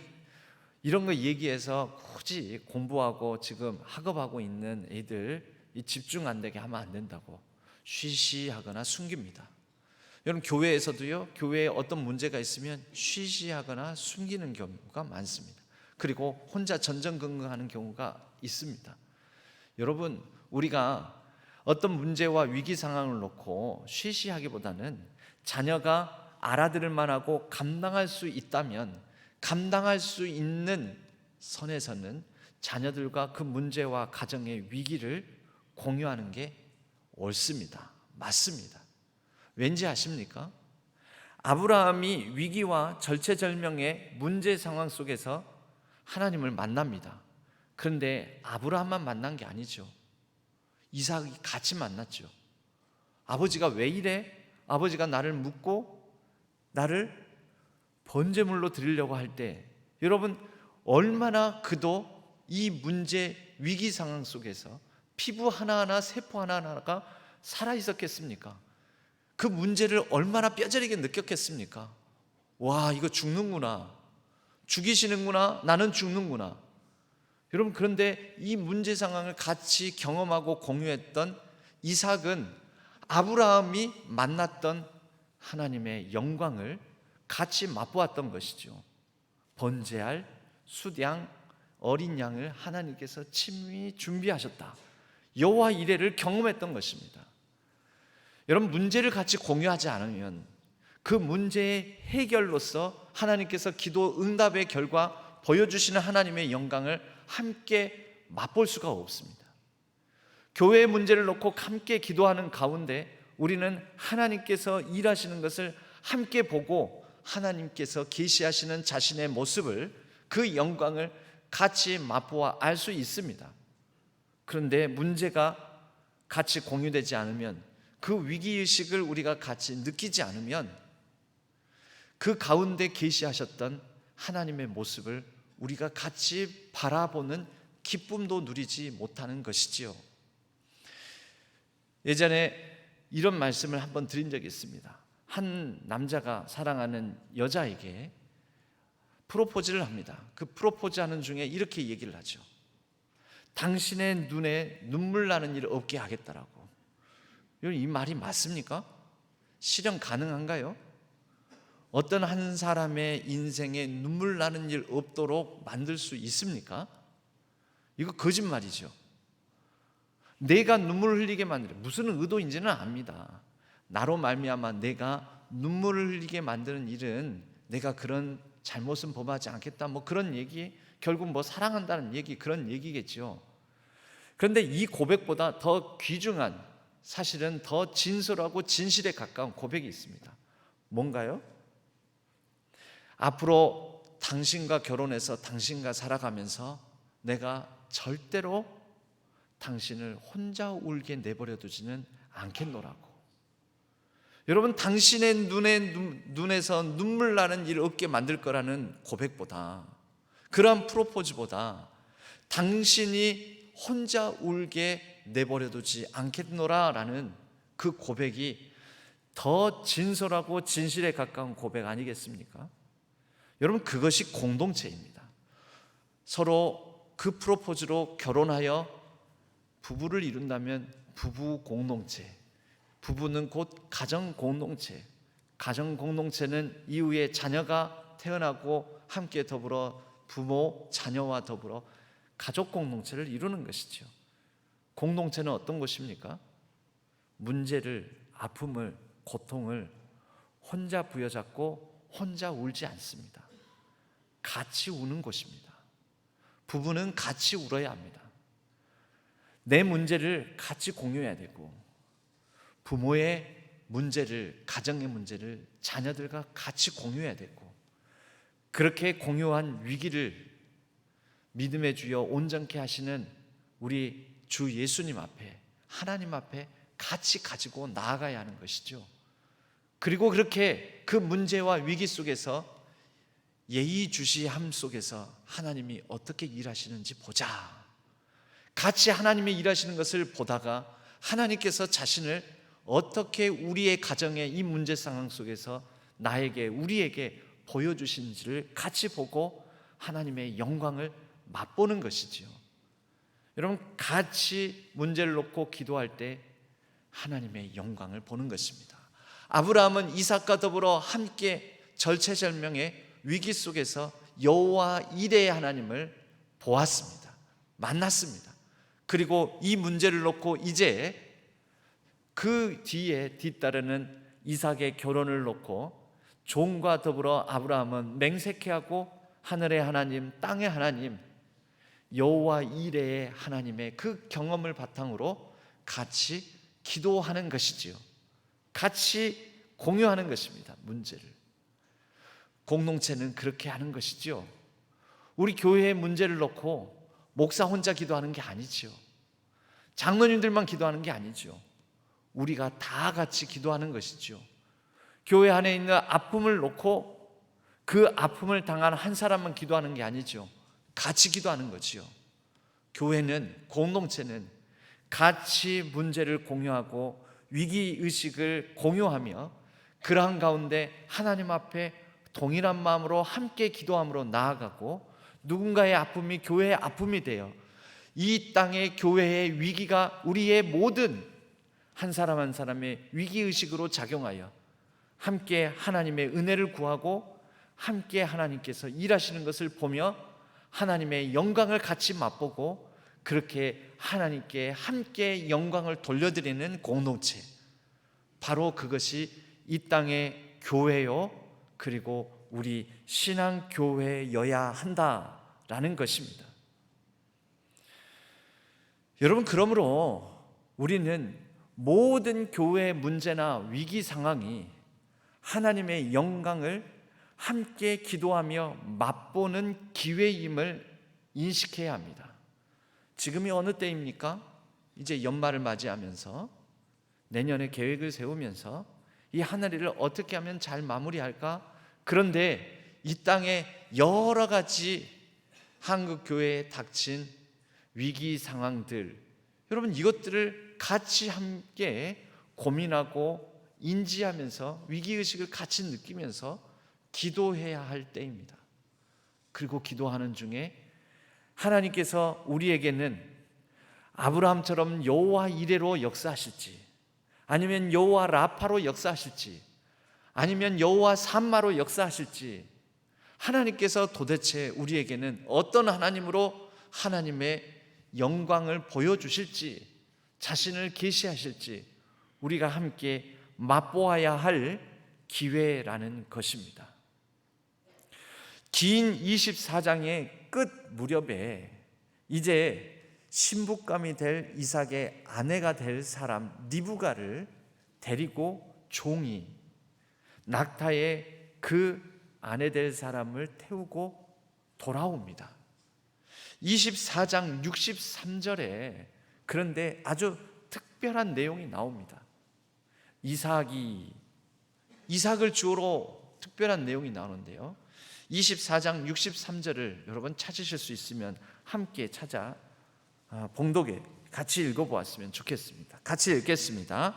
이런 거 얘기해서 굳이 공부하고 지금 학업하고 있는 애들 집중 안 되게 하면 안 된다고 쉬쉬하거나 숨깁니다. 여러분, 교회에서도요, 교회에 어떤 문제가 있으면 쉬쉬하거나 숨기는 경우가 많습니다. 그리고 혼자 전전긍긍하는 경우가 있습니다. 여러분, 우리가 어떤 문제와 위기 상황을 놓고 쉬쉬하기보다는 자녀가 알아들을 만하고 감당할 수 있다면 감당할 수 있는 선에서는 자녀들과 그 문제와 가정의 위기를 공유하는 게 옳습니다. 맞습니다. 왠지 아십니까? 아브라함이 위기와 절체절명의 문제 상황 속에서 하나님을 만납니다. 그런데 아브라함만 만난 게 아니죠. 이삭이 같이 만났죠. 아버지가 왜 이래? 아버지가 나를 묻고 나를 번제물로 드리려고 할 때, 여러분, 얼마나 그도 이 문제 위기 상황 속에서 피부 하나하나 세포 하나하나가 살아있었겠습니까? 그 문제를 얼마나 뼈저리게 느꼈겠습니까? 와, 이거 죽는구나, 죽이시는구나, 나는 죽는구나. 여러분, 그런데 이 문제 상황을 같이 경험하고 공유했던 이삭은 아브라함이 만났던 하나님의 영광을 같이 맛보았던 것이죠. 번제할 수양 어린 양을 하나님께서 친히 준비하셨다. 여호와 이레를 경험했던 것입니다. 여러분, 문제를 같이 공유하지 않으면 그 문제의 해결로서 하나님께서 기도 응답의 결과 보여주시는 하나님의 영광을 함께 맛볼 수가 없습니다. 교회의 문제를 놓고 함께 기도하는 가운데 우리는 하나님께서 일하시는 것을 함께 보고 하나님께서 계시하시는 자신의 모습을, 그 영광을 같이 맛보아 알 수 있습니다. 그런데 문제가 같이 공유되지 않으면, 그 위기의식을 우리가 같이 느끼지 않으면 그 가운데 계시하셨던 하나님의 모습을 우리가 같이 바라보는 기쁨도 누리지 못하는 것이지요. 예전에 이런 말씀을 한번 드린 적이 있습니다. 한 남자가 사랑하는 여자에게 프로포즈를 합니다. 그 프로포즈하는 중에 이렇게 얘기를 하죠. 당신의 눈에 눈물 나는 일 없게 하겠다라고. 이 말이 맞습니까? 실현 가능한가요? 어떤 한 사람의 인생에 눈물 나는 일 없도록 만들 수 있습니까? 이거 거짓말이죠. 내가 눈물을 흘리게 만들어 무슨 의도인지는 압니다. 나로 말미암아 내가 눈물을 흘리게 만드는 일은 내가 그런 잘못은 범하지 않겠다, 뭐 그런 얘기, 결국 뭐 사랑한다는 얘기, 그런 얘기겠죠. 그런데 이 고백보다 더 귀중한, 사실은 더 진솔하고 진실에 가까운 고백이 있습니다. 뭔가요? 앞으로 당신과 결혼해서 당신과 살아가면서 내가 절대로 당신을 혼자 울게 내버려 두지는 않겠노라고. 여러분, 당신의 눈에서 눈물 나는 일 없게 만들 거라는 고백보다, 그러한 프로포즈보다 당신이 혼자 울게 내버려 두지 않겠노라라는 그 고백이 더 진솔하고 진실에 가까운 고백 아니겠습니까? 여러분, 그것이 공동체입니다. 서로 그 프로포즈로 결혼하여 부부를 이룬다면 부부 공동체, 부부는 곧 가정 공동체, 가정 공동체는 이후에 자녀가 태어나고 함께 더불어 부모, 자녀와 더불어 가족 공동체를 이루는 것이죠. 공동체는 어떤 것입니까? 문제를, 아픔을, 고통을 혼자 부여잡고 혼자 울지 않습니다. 같이 우는 곳입니다. 부부는 같이 울어야 합니다. 내 문제를 같이 공유해야 되고, 부모의 문제를, 가정의 문제를 자녀들과 같이 공유해야 되고, 그렇게 공유한 위기를 믿음의 주여 온전케 하시는 우리 주 예수님 앞에, 하나님 앞에 같이 가지고 나아가야 하는 것이죠. 그리고 그렇게 그 문제와 위기 속에서 예의주시함 속에서 하나님이 어떻게 일하시는지 보자. 같이 하나님이 일하시는 것을 보다가 하나님께서 자신을 어떻게 우리의 가정의 이 문제 상황 속에서 나에게, 우리에게 보여주시는지를 같이 보고 하나님의 영광을 맛보는 것이지요. 여러분, 같이 문제를 놓고 기도할 때 하나님의 영광을 보는 것입니다. 아브라함은 이삭과 더불어 함께 절체절명의 위기 속에서 여호와 이레의 하나님을 보았습니다. 만났습니다. 그리고 이 문제를 놓고 이제 그 뒤에 뒤따르는 이삭의 결혼을 놓고 종과 더불어 아브라함은 맹세케하고 하늘의 하나님, 땅의 하나님, 여호와 이레의 하나님의 그 경험을 바탕으로 같이 기도하는 것이지요. 같이 공유하는 것입니다. 문제를. 공동체는 그렇게 하는 것이지요. 우리 교회의 문제를 놓고 목사 혼자 기도하는 게 아니지요. 장로님들만 기도하는 게 아니죠. 우리가 다 같이 기도하는 것이죠. 교회 안에 있는 아픔을 놓고 그 아픔을 당한 한 사람만 기도하는 게 아니죠. 같이 기도하는 거지요. 교회는, 공동체는 같이 문제를 공유하고 위기의식을 공유하며 그러한 가운데 하나님 앞에 동일한 마음으로 함께 기도함으로 나아가고, 누군가의 아픔이 교회의 아픔이 되어 이 땅의 교회의 위기가 우리의 모든 한 사람 한 사람의 위기의식으로 작용하여 함께 하나님의 은혜를 구하고 함께 하나님께서 일하시는 것을 보며 하나님의 영광을 같이 맛보고, 그렇게 하나님께 함께 영광을 돌려드리는 공동체, 바로 그것이 이 땅의 교회요, 그리고 우리 신앙교회여야 한다라는 것입니다. 여러분, 그러므로 우리는 모든 교회의 문제나 위기 상황이 하나님의 영광을 함께 기도하며 맛보는 기회임을 인식해야 합니다. 지금이 어느 때입니까? 이제 연말을 맞이하면서 내년에 계획을 세우면서 이 한 해를 어떻게 하면 잘 마무리할까? 그런데 이 땅에 여러 가지 한국 교회에 닥친 위기 상황들, 여러분, 이것들을 같이 함께 고민하고 인지하면서 위기의식을 같이 느끼면서 기도해야 할 때입니다. 그리고 기도하는 중에 하나님께서 우리에게는 아브라함처럼 여호와 이레로 역사하실지, 아니면 여호와 라파로 역사하실지, 아니면 여호와 삼마로 역사하실지, 하나님께서 도대체 우리에게는 어떤 하나님으로 하나님의 영광을 보여주실지, 자신을 계시하실지 우리가 함께 맛보아야 할 기회라는 것입니다. 긴 24장의 끝 무렵에 이제 신부감이 될 이삭의 아내가 될 사람 리브가를 데리고 종이 낙타에 그 아내 될 사람을 태우고 돌아옵니다. 24장 63절에 그런데 아주 특별한 내용이 나옵니다. 이삭을 주어로 특별한 내용이 나오는데요, 24장 63절을 여러분 찾으실 수 있으면 함께 찾아 봉독에 같이 읽어보았으면 좋겠습니다. 같이 읽겠습니다.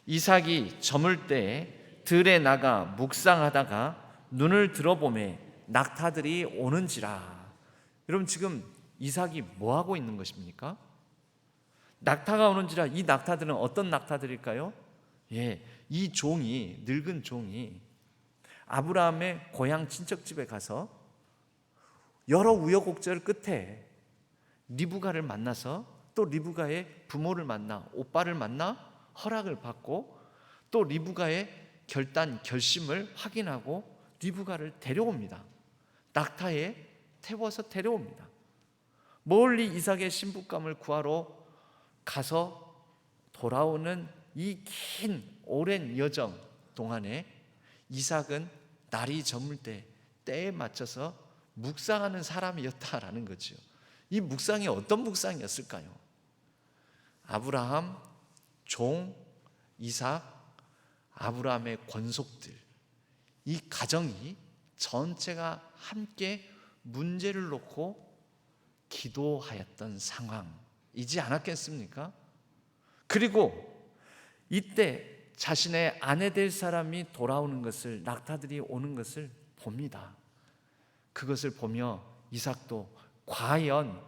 이삭이 저물 때 들에 나가 묵상하다가 눈을 들어보매 낙타들이 오는지라. 여러분, 지금 이삭이 뭐 하고 있는 것입니까? 낙타가 오는지라. 이 낙타들은 어떤 낙타들일까요? 이 종이, 늙은 종이 아브라함의 고향 친척집에 가서 여러 우여곡절 끝에 리브가를 만나서, 또 리브가의 부모를 만나, 오빠를 만나 허락을 받고, 또 리브가의 결심을 확인하고 리브가를 데려옵니다. 낙타에 태워서 데려옵니다. 멀리 이삭의 신부감을 구하러 가서 돌아오는 이 긴 오랜 여정 동안에 이삭은 날이 저물 때 때에 맞춰서 묵상하는 사람이었다라는 거죠. 이 묵상이 어떤 묵상이었을까요? 아브라함, 종, 이삭, 아브라함의 권속들, 이 가정이 전체가 함께 문제를 놓고 기도하였던 상황이지 않았겠습니까? 그리고 이때 자신의 아내 될 사람이 돌아오는 것을, 낙타들이 오는 것을 봅니다. 그것을 보며 이삭도 과연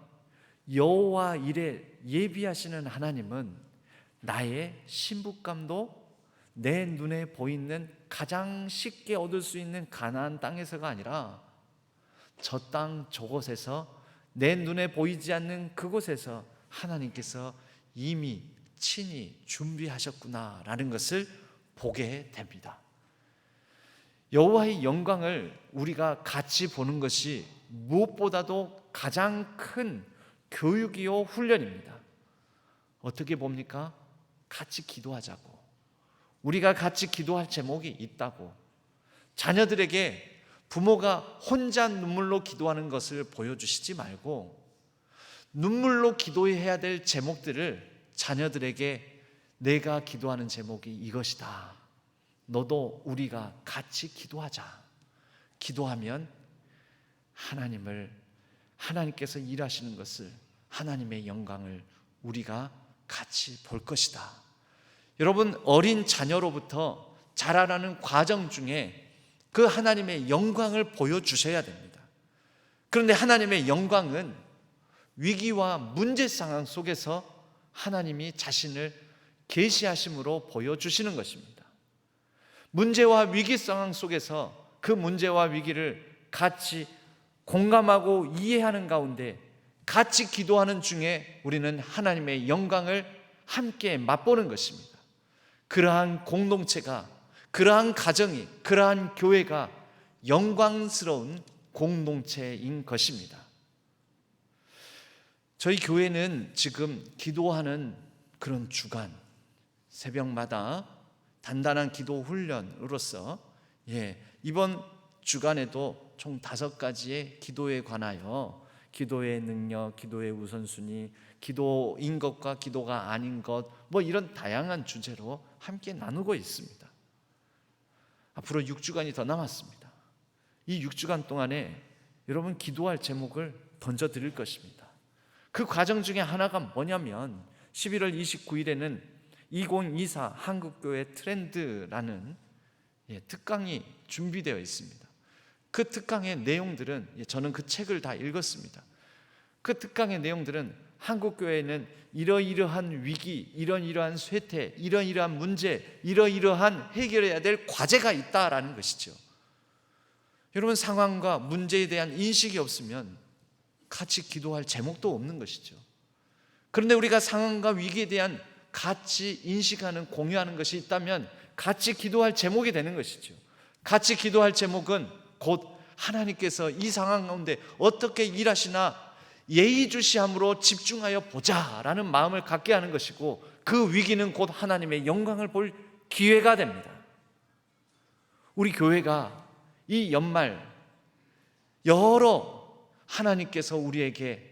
여호와 이레 예비하시는 하나님은 나의 신부감도 내 눈에 보이는 가장 쉽게 얻을 수 있는 가나안 땅에서가 아니라 저 땅 저곳에서, 내 눈에 보이지 않는 그곳에서 하나님께서 이미 친히 준비하셨구나라는 것을 보게 됩니다. 여호와의 영광을 우리가 같이 보는 것이 무엇보다도 가장 큰 교육이요 훈련입니다. 어떻게 봅니까? 같이 기도하자고, 우리가 같이 기도할 제목이 있다고, 자녀들에게 부모가 혼자 눈물로 기도하는 것을 보여주시지 말고 눈물로 기도해야 될 제목들을 자녀들에게, 내가 기도하는 제목이 이것이다, 너도 우리가 같이 기도하자. 기도하면 하나님께서 일하시는 것을, 하나님의 영광을 우리가 같이 볼 것이다. 여러분, 어린 자녀로부터 자라나는 과정 중에 그 하나님의 영광을 보여주셔야 됩니다. 그런데 하나님의 영광은 위기와 문제 상황 속에서 하나님이 자신을 계시하심으로 보여주시는 것입니다. 문제와 위기 상황 속에서 그 문제와 위기를 같이 공감하고 이해하는 가운데 같이 기도하는 중에 우리는 하나님의 영광을 함께 맛보는 것입니다. 그러한 공동체가, 그러한 가정이, 그러한 교회가 영광스러운 공동체인 것입니다. 저희 교회는 지금 기도하는 그런 주간, 새벽마다 단단한 기도 훈련으로서 이번 주간에도 총 5가지의 기도에 관하여 기도의 능력, 기도의 우선순위, 기도인 것과 기도가 아닌 것, 이런 다양한 주제로 함께 나누고 있습니다. 앞으로 6주간이 더 남았습니다. 이 6주간 동안에 여러분 기도할 제목을 던져드릴 것입니다. 그 과정 중에 하나가 뭐냐면 11월 29일에는 2024 한국교회 트렌드라는 특강이 준비되어 있습니다. 그 특강의 내용들은 저는 그 책을 다 읽었습니다. 그 특강의 내용들은 한국 교회에는 이러이러한 위기, 이러이러한 쇠퇴, 이러이러한 문제, 이러이러한 해결해야 될 과제가 있다라는 것이죠. 여러분, 상황과 문제에 대한 인식이 없으면 같이 기도할 제목도 없는 것이죠. 그런데 우리가 상황과 위기에 대한 같이 인식하는, 공유하는 것이 있다면 같이 기도할 제목이 되는 것이죠. 같이 기도할 제목은 곧 하나님께서 이 상황 가운데 어떻게 일하시나 예의주시함으로 집중하여 보자라는 마음을 갖게 하는 것이고, 그 위기는 곧 하나님의 영광을 볼 기회가 됩니다. 우리 교회가 이 연말 여러 하나님께서 우리에게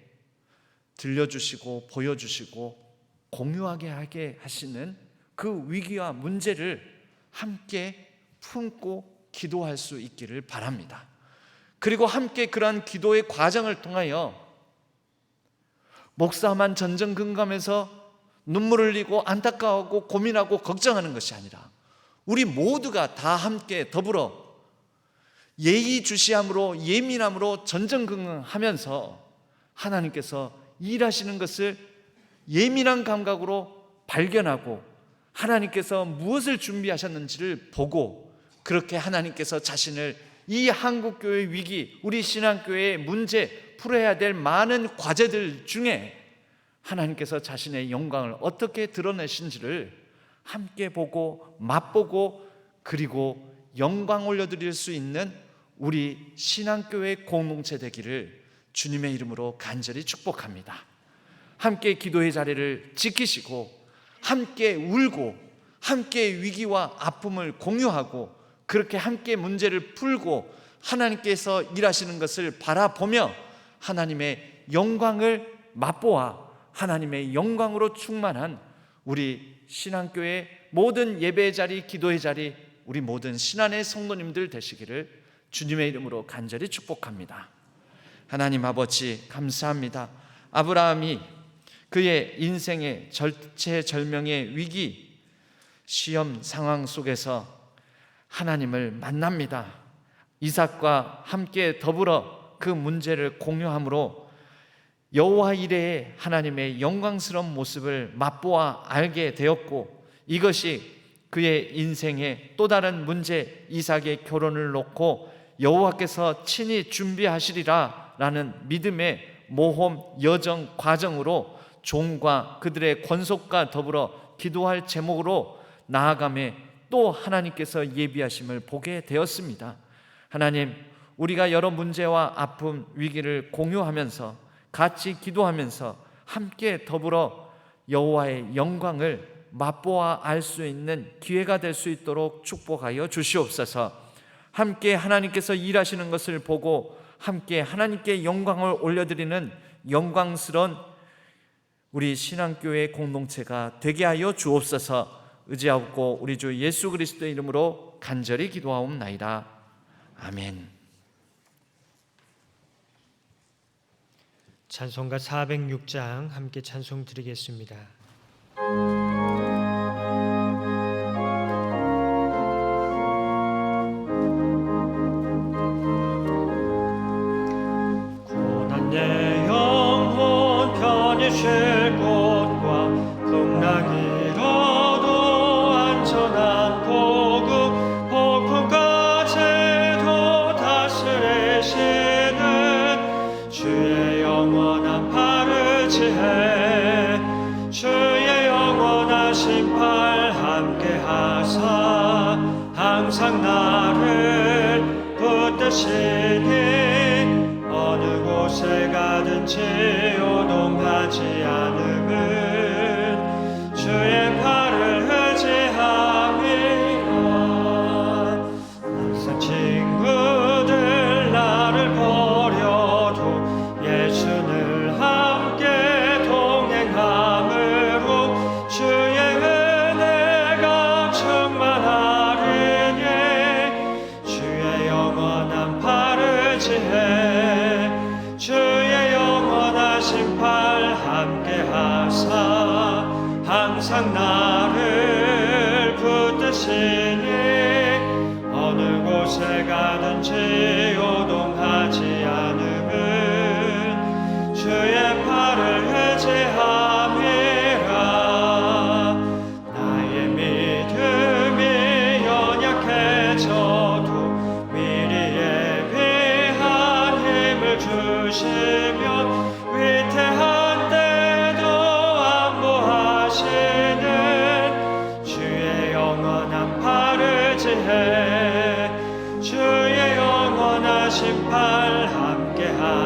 들려주시고 보여주시고 공유하게 하게 하시는 그 위기와 문제를 함께 품고 기도할 수 있기를 바랍니다. 그리고 함께 그러한 기도의 과정을 통하여 목사만 전전긍긍해서 눈물을 흘리고 안타까워하고 고민하고 걱정하는 것이 아니라 우리 모두가 다 함께 더불어 예의주시함으로, 예민함으로 전전긍긍하면서 하나님께서 일하시는 것을 예민한 감각으로 발견하고 하나님께서 무엇을 준비하셨는지를 보고, 그렇게 하나님께서 자신을 이 한국교회의 위기, 우리 신앙교회의 문제, 풀어야 될 많은 과제들 중에 하나님께서 자신의 영광을 어떻게 드러내신지를 함께 보고 맛보고, 그리고 영광 올려드릴 수 있는 우리 신앙교회 공동체 되기를 주님의 이름으로 간절히 축복합니다. 함께 기도의 자리를 지키시고 함께 울고 함께 위기와 아픔을 공유하고 그렇게 함께 문제를 풀고 하나님께서 일하시는 것을 바라보며 하나님의 영광을 맛보아 하나님의 영광으로 충만한 우리 신앙교회 모든 예배의 자리, 기도의 자리, 우리 모든 신안의 성도님들 되시기를 주님의 이름으로 간절히 축복합니다. 하나님 아버지, 감사합니다. 아브라함이 그의 인생의 절체절명의 위기, 시험 상황 속에서 하나님을 만납니다. 이삭과 함께 더불어 그 문제를 공유함으로 여호와 이레의 하나님의 영광스러운 모습을 맛보아 알게 되었고, 이것이 그의 인생의 또 다른 문제, 이삭의 결혼을 놓고 여호와께서 친히 준비하시리라 라는 믿음의 모험, 여정, 과정으로 종과 그들의 권속과 더불어 기도할 제목으로 나아가매 또 하나님께서 예비하심을 보게 되었습니다. 하나님, 우리가 여러 문제와 아픔, 위기를 공유하면서 같이 기도하면서 함께 더불어 여호와의 영광을 맛보아 알 수 있는 기회가 될 수 있도록 축복하여 주시옵소서. 함께 하나님께서 일하시는 것을 보고 함께 하나님께 영광을 올려드리는 영광스러운 우리 신앙교회 공동체가 되게 하여 주옵소서. 의지하옵고 우리 주 예수 그리스도의 이름으로 간절히 기도하옵나이다. 아멘. 찬송가 406장 함께 찬송 드리겠습니다. 고난 내 영혼 편히 쉴 곳과 풍랑이 일어도 안전한 보급, 폭풍까지도 다스리시는 주의 영원한 팔을 지해 주의 영원한 심판 함께하사 항상 나를 붙드시니 어느 곳에 가든지 요동하지 않음은 주의 팔을 의지함이라. 낯선 친구들 나를 버려도 예수를 함께 동행함으로 주의 은혜가 충만하리니 주의 영원한 팔을 지해 주의 영원한 심판 함께하사 항상 나를 붙드시니 어느 곳에 가든지 요동하지 않음은 주의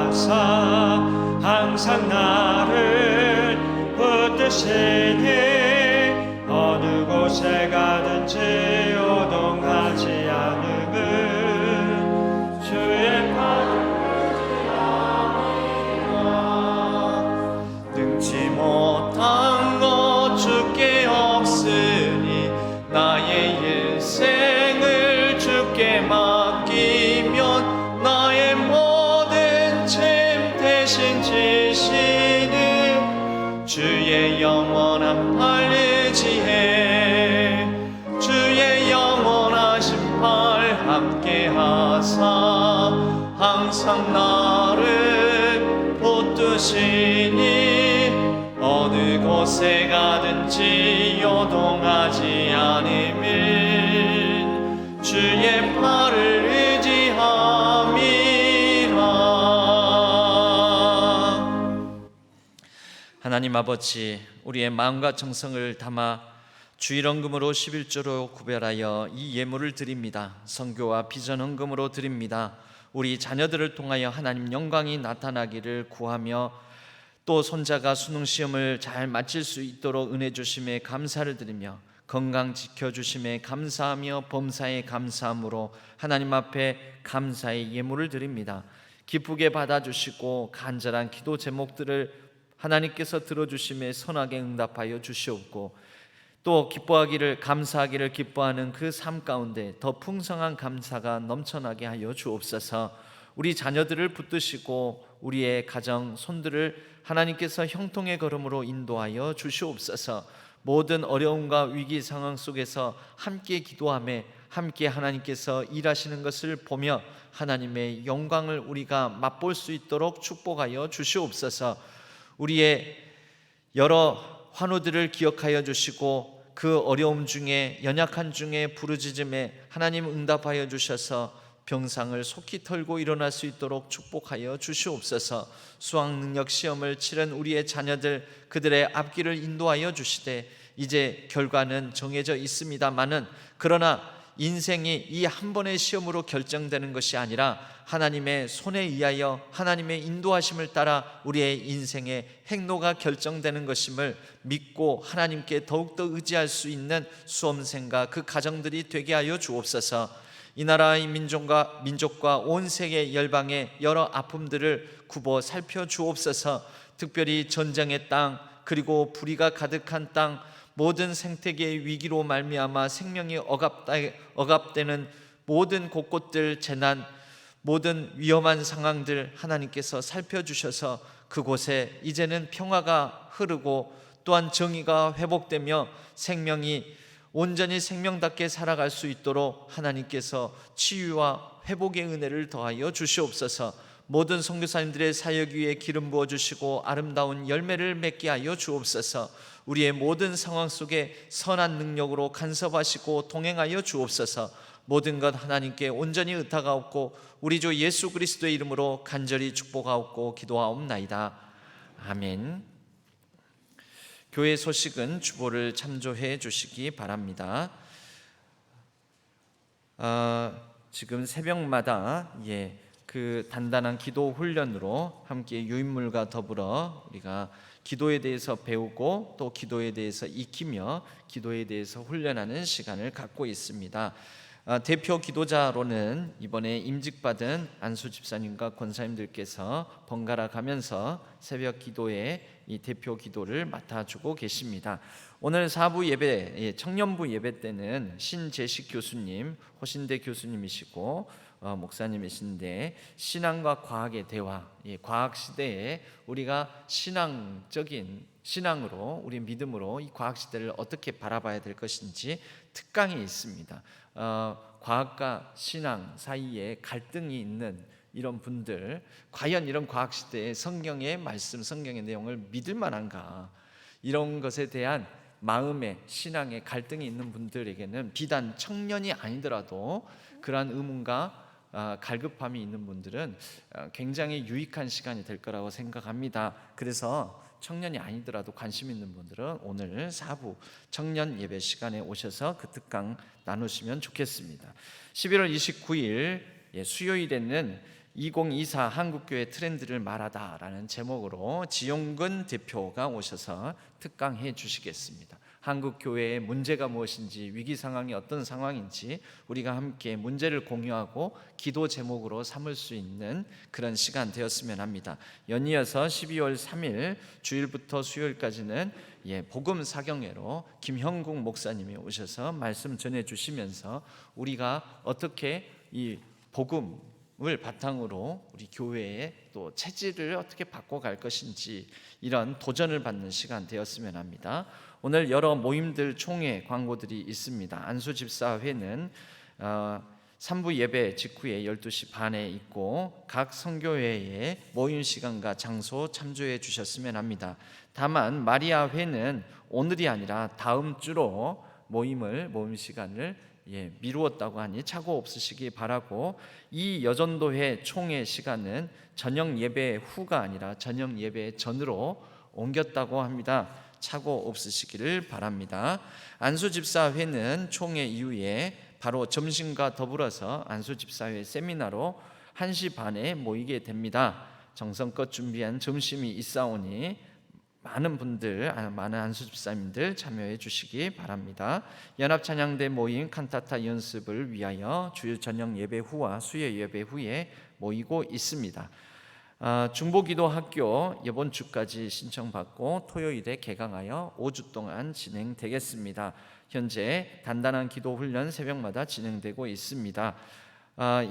하사 항상 나를 붙드시니 어느 곳에 가든지 요동하지 않음은 주의 팔을 능치 못한 것 주께 없으니 나의 일생을 주께 맡기면 나의 모든 짐 대신 지시니 주의 영원한 팔 의지해 주의 영원하신 팔 함께 하사 항상 나를 붙드시니 어느 곳에 가든지 요동하지 않으면 주의 팔을 의지함이라. 하나님 아버지, 우리의 마음과 정성을 담아 주일헌금으로 11조로 구별하여 이 예물을 드립니다. 선교와 비전 헌금으로 드립니다. 우리 자녀들을 통하여 하나님 영광이 나타나기를 구하며 또 손자가 수능시험을 잘 마칠 수 있도록 은혜 주심에 감사를 드리며 건강 지켜주심에 감사하며 범사에 감사함으로 하나님 앞에 감사의 예물을 드립니다. 기쁘게 받아주시고 간절한 기도 제목들을 하나님께서 들어주심에 선하게 응답하여 주시옵고 또 기뻐하기를 감사하기를 기뻐하는 그 삶 가운데 더 풍성한 감사가 넘쳐나게 하여 주옵소서. 우리 자녀들을 붙드시고 우리의 가정 손들을 하나님께서 형통의 걸음으로 인도하여 주시옵소서. 모든 어려움과 위기 상황 속에서 함께 기도하며 함께 하나님께서 일하시는 것을 보며 하나님의 영광을 우리가 맛볼 수 있도록 축복하여 주시옵소서. 우리의 여러 환우들을 기억하여 주시고 그 어려움 중에 연약한 중에 부르짖음에 하나님 응답하여 주셔서 병상을 속히 털고 일어날 수 있도록 축복하여 주시옵소서. 수학 능력 시험을 치른 우리의 자녀들 그들의 앞길을 인도하여 주시되 이제 결과는 정해져 있습니다마는 그러나 인생이 이 한 번의 시험으로 결정되는 것이 아니라 하나님의 손에 의하여 하나님의 인도하심을 따라 우리의 인생의 행로가 결정되는 것임을 믿고 하나님께 더욱더 의지할 수 있는 수험생과 그 가정들이 되게 하여 주옵소서. 이 나라의 민족과 온 세계 열방의 여러 아픔들을 굽어 살펴 주옵소서. 특별히 전쟁의 땅 그리고 불의가 가득한 땅 모든 생태계의 위기로 말미암아 생명이 억압되는 모든 곳곳들 재난 모든 위험한 상황들 하나님께서 살펴주셔서 그곳에 이제는 평화가 흐르고 또한 정의가 회복되며 생명이 온전히 생명답게 살아갈 수 있도록 하나님께서 치유와 회복의 은혜를 더하여 주시옵소서. 모든 선교사님들의 사역 위에 기름 부어주시고 아름다운 열매를 맺게 하여 주옵소서. 우리의 모든 상황 속에 선한 능력으로 간섭하시고 동행하여 주옵소서. 모든 것 하나님께 온전히 의탁하옵고 우리 주 예수 그리스도의 이름으로 간절히 축복하옵고 기도하옵나이다. 아멘. 교회 소식은 주보를 참조해 주시기 바랍니다. 지금 새벽마다 그 단단한 기도 훈련으로 함께 유인물과 더불어 우리가 기도에 대해서 배우고 또 기도에 대해서 익히며 기도에 대해서 훈련하는 시간을 갖고 있습니다. 대표 기도자로는 이번에 임직받은 안수 집사님과 권사님들께서 번갈아 가면서 새벽 기도에 이 대표 기도를 맡아주고 계십니다. 오늘 4부 예배, 청년부 예배 때는 신재식 교수님, 호신대 교수님이시고 목사님이신데 신앙과 과학의 대화, 과학 시대에 우리가 신앙적인 신앙으로 우리 믿음으로 이 과학 시대를 어떻게 바라봐야 될 것인지 특강이 있습니다. 과학과 신앙 사이에 갈등이 있는 이런 분들, 과연 이런 과학 시대에 성경의 말씀, 성경의 내용을 믿을 만한가? 이런 것에 대한 마음의 신앙의 갈등이 있는 분들에게는 비단 청년이 아니더라도 그러한 의문과 갈급함이 있는 분들은 굉장히 유익한 시간이 될 거라고 생각합니다. 그래서 청년이 아니더라도 관심 있는 분들은 오늘 4부 청년 예배 시간에 오셔서 그 특강 나누시면 좋겠습니다. 11월 29일 수요일에는 2024 한국교회 트렌드를 말하다라는 제목으로 지용근 대표가 오셔서 특강해 주시겠습니다. 한국교회의 문제가 무엇인지, 위기 상황이 어떤 상황인지 우리가 함께 문제를 공유하고 기도 제목으로 삼을 수 있는 그런 시간 되었으면 합니다. 연이어서 12월 3일 주일부터 수요일까지는 복음 사경회로 김형국 목사님이 오셔서 말씀 전해주시면서 우리가 어떻게 이 복음을 바탕으로 우리 교회의 또 체질을 어떻게 바꿔갈 것인지 이런 도전을 받는 시간 되었으면 합니다. 오늘 여러 모임들 총회 광고들이 있습니다. 안수집사회는 3부 예배 직후에 12시 반에 있고 각 선교회의 모임 시간과 장소 참조해 주셨으면 합니다. 다만 마리아회는 오늘이 아니라 다음 주로 모임 시간을 미루었다고 하니 착오 없으시기 바라고, 이 여전도회 총회 시간은 저녁 예배 후가 아니라 저녁 예배 전으로 옮겼다고 합니다. 착오 없으시기를 바랍니다. 안수집사회는 총회 이후에 바로 점심과 더불어서 안수집사회 세미나로 1시 반에 모이게 됩니다. 정성껏 준비한 점심이 있사오니 많은 안수집사님들 참여해 주시기 바랍니다. 연합찬양대 모임 칸타타 연습을 위하여 주일 저녁 예배 후와 수요 예배 후에 모이고 있습니다. 중보기도 학교 이번 주까지 신청받고 토요일에 개강하여 5주 동안 진행되겠습니다. 현재 단단한 기도 훈련 새벽마다 진행되고 있습니다.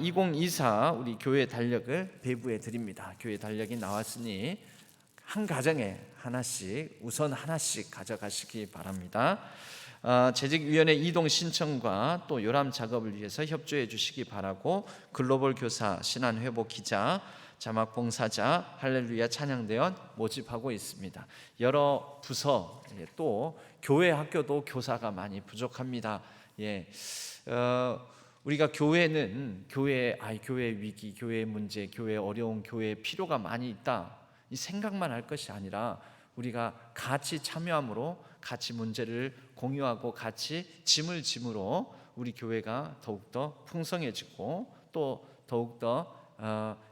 2024 우리 교회 달력을 배부해 드립니다. 교회 달력이 나왔으니 한 가정에 우선 하나씩 가져가시기 바랍니다. 재직위원회 이동 신청과 또 요람 작업을 위해서 협조해 주시기 바라고, 글로벌 교사, 신안회복 기자, 자막 봉사자, 할렐루야 찬양대원 모집하고 있습니다. 여러 부서, 또 교회 학교도 교사가 많이 부족합니다. 우리가 교회는 교회 위기, 교회 문제, 교회 어려운, 교회 필요가 많이 있다, 이 생각만 할 것이 아니라 우리가 같이 참여함으로 같이 문제를 공유하고 같이 짐을 짐으로 우리 교회가 더욱더 풍성해지고 또 더욱더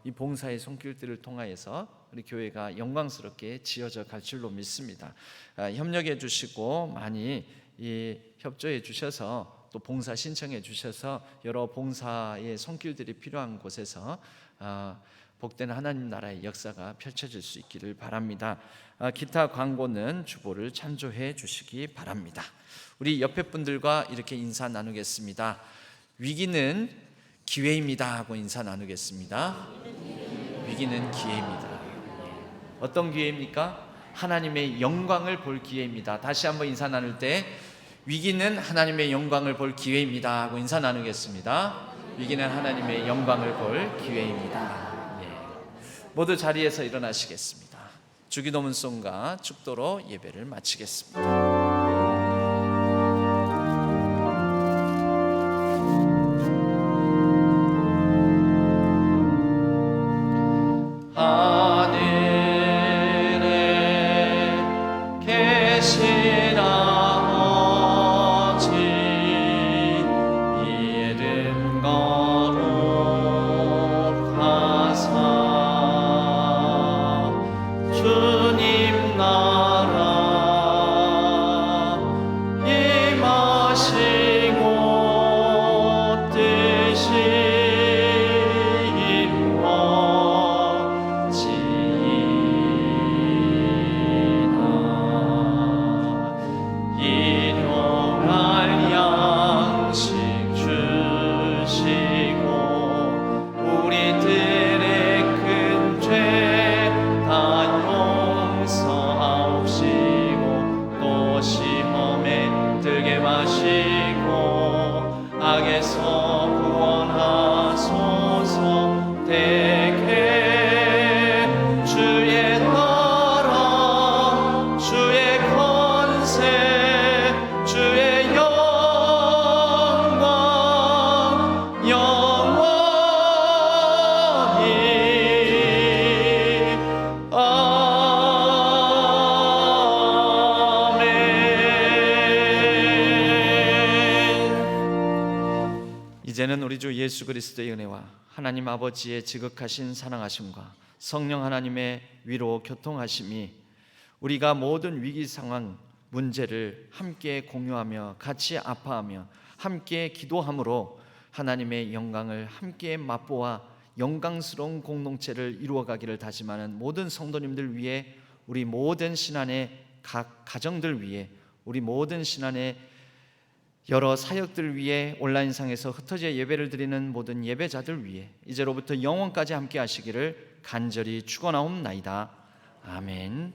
이 봉사의 손길들을 통하여서 우리 교회가 영광스럽게 지어져 갈 줄로 믿습니다. 협력해 주시고 많이 협조해 주셔서 또 봉사 신청해 주셔서 여러 봉사의 손길들이 필요한 곳에서 복된 하나님 나라의 역사가 펼쳐질 수 있기를 바랍니다. 기타 광고는 주보를 참조해 주시기 바랍니다. 우리 옆에 분들과 이렇게 인사 나누겠습니다. 위기는 기회입니다 하고 인사 나누겠습니다. 위기는 기회입니다. 어떤 기회입니까? 하나님의 영광을 볼 기회입니다. 다시 한번 인사 나눌 때 위기는 하나님의 영광을 볼 기회입니다 하고 인사 나누겠습니다. 위기는 하나님의 영광을 볼 기회입니다. 모두 자리에서 일어나시겠습니다. 주기도문송과 축도로 예배를 마치겠습니다. 우리들의 큰 죄 다 우리 주 예수 그리스도의 은혜와 하나님 아버지의 지극하신 사랑하심과 성령 하나님의 위로 교통하심이 우리가 모든 위기 상황 문제를 함께 공유하며 같이 아파하며 함께 기도함으로 하나님의 영광을 함께 맛보아 영광스러운 공동체를 이루어가기를 다짐하는 모든 성도님들 위해, 우리 모든 신안의 각 가정들 위해, 우리 모든 신안의 여러 사역들 위해, 온라인상에서 흩어져 예배를 드리는 모든 예배자들 위해 이제로부터 영원까지 함께 하시기를 간절히 축원하옵나이다. 아멘.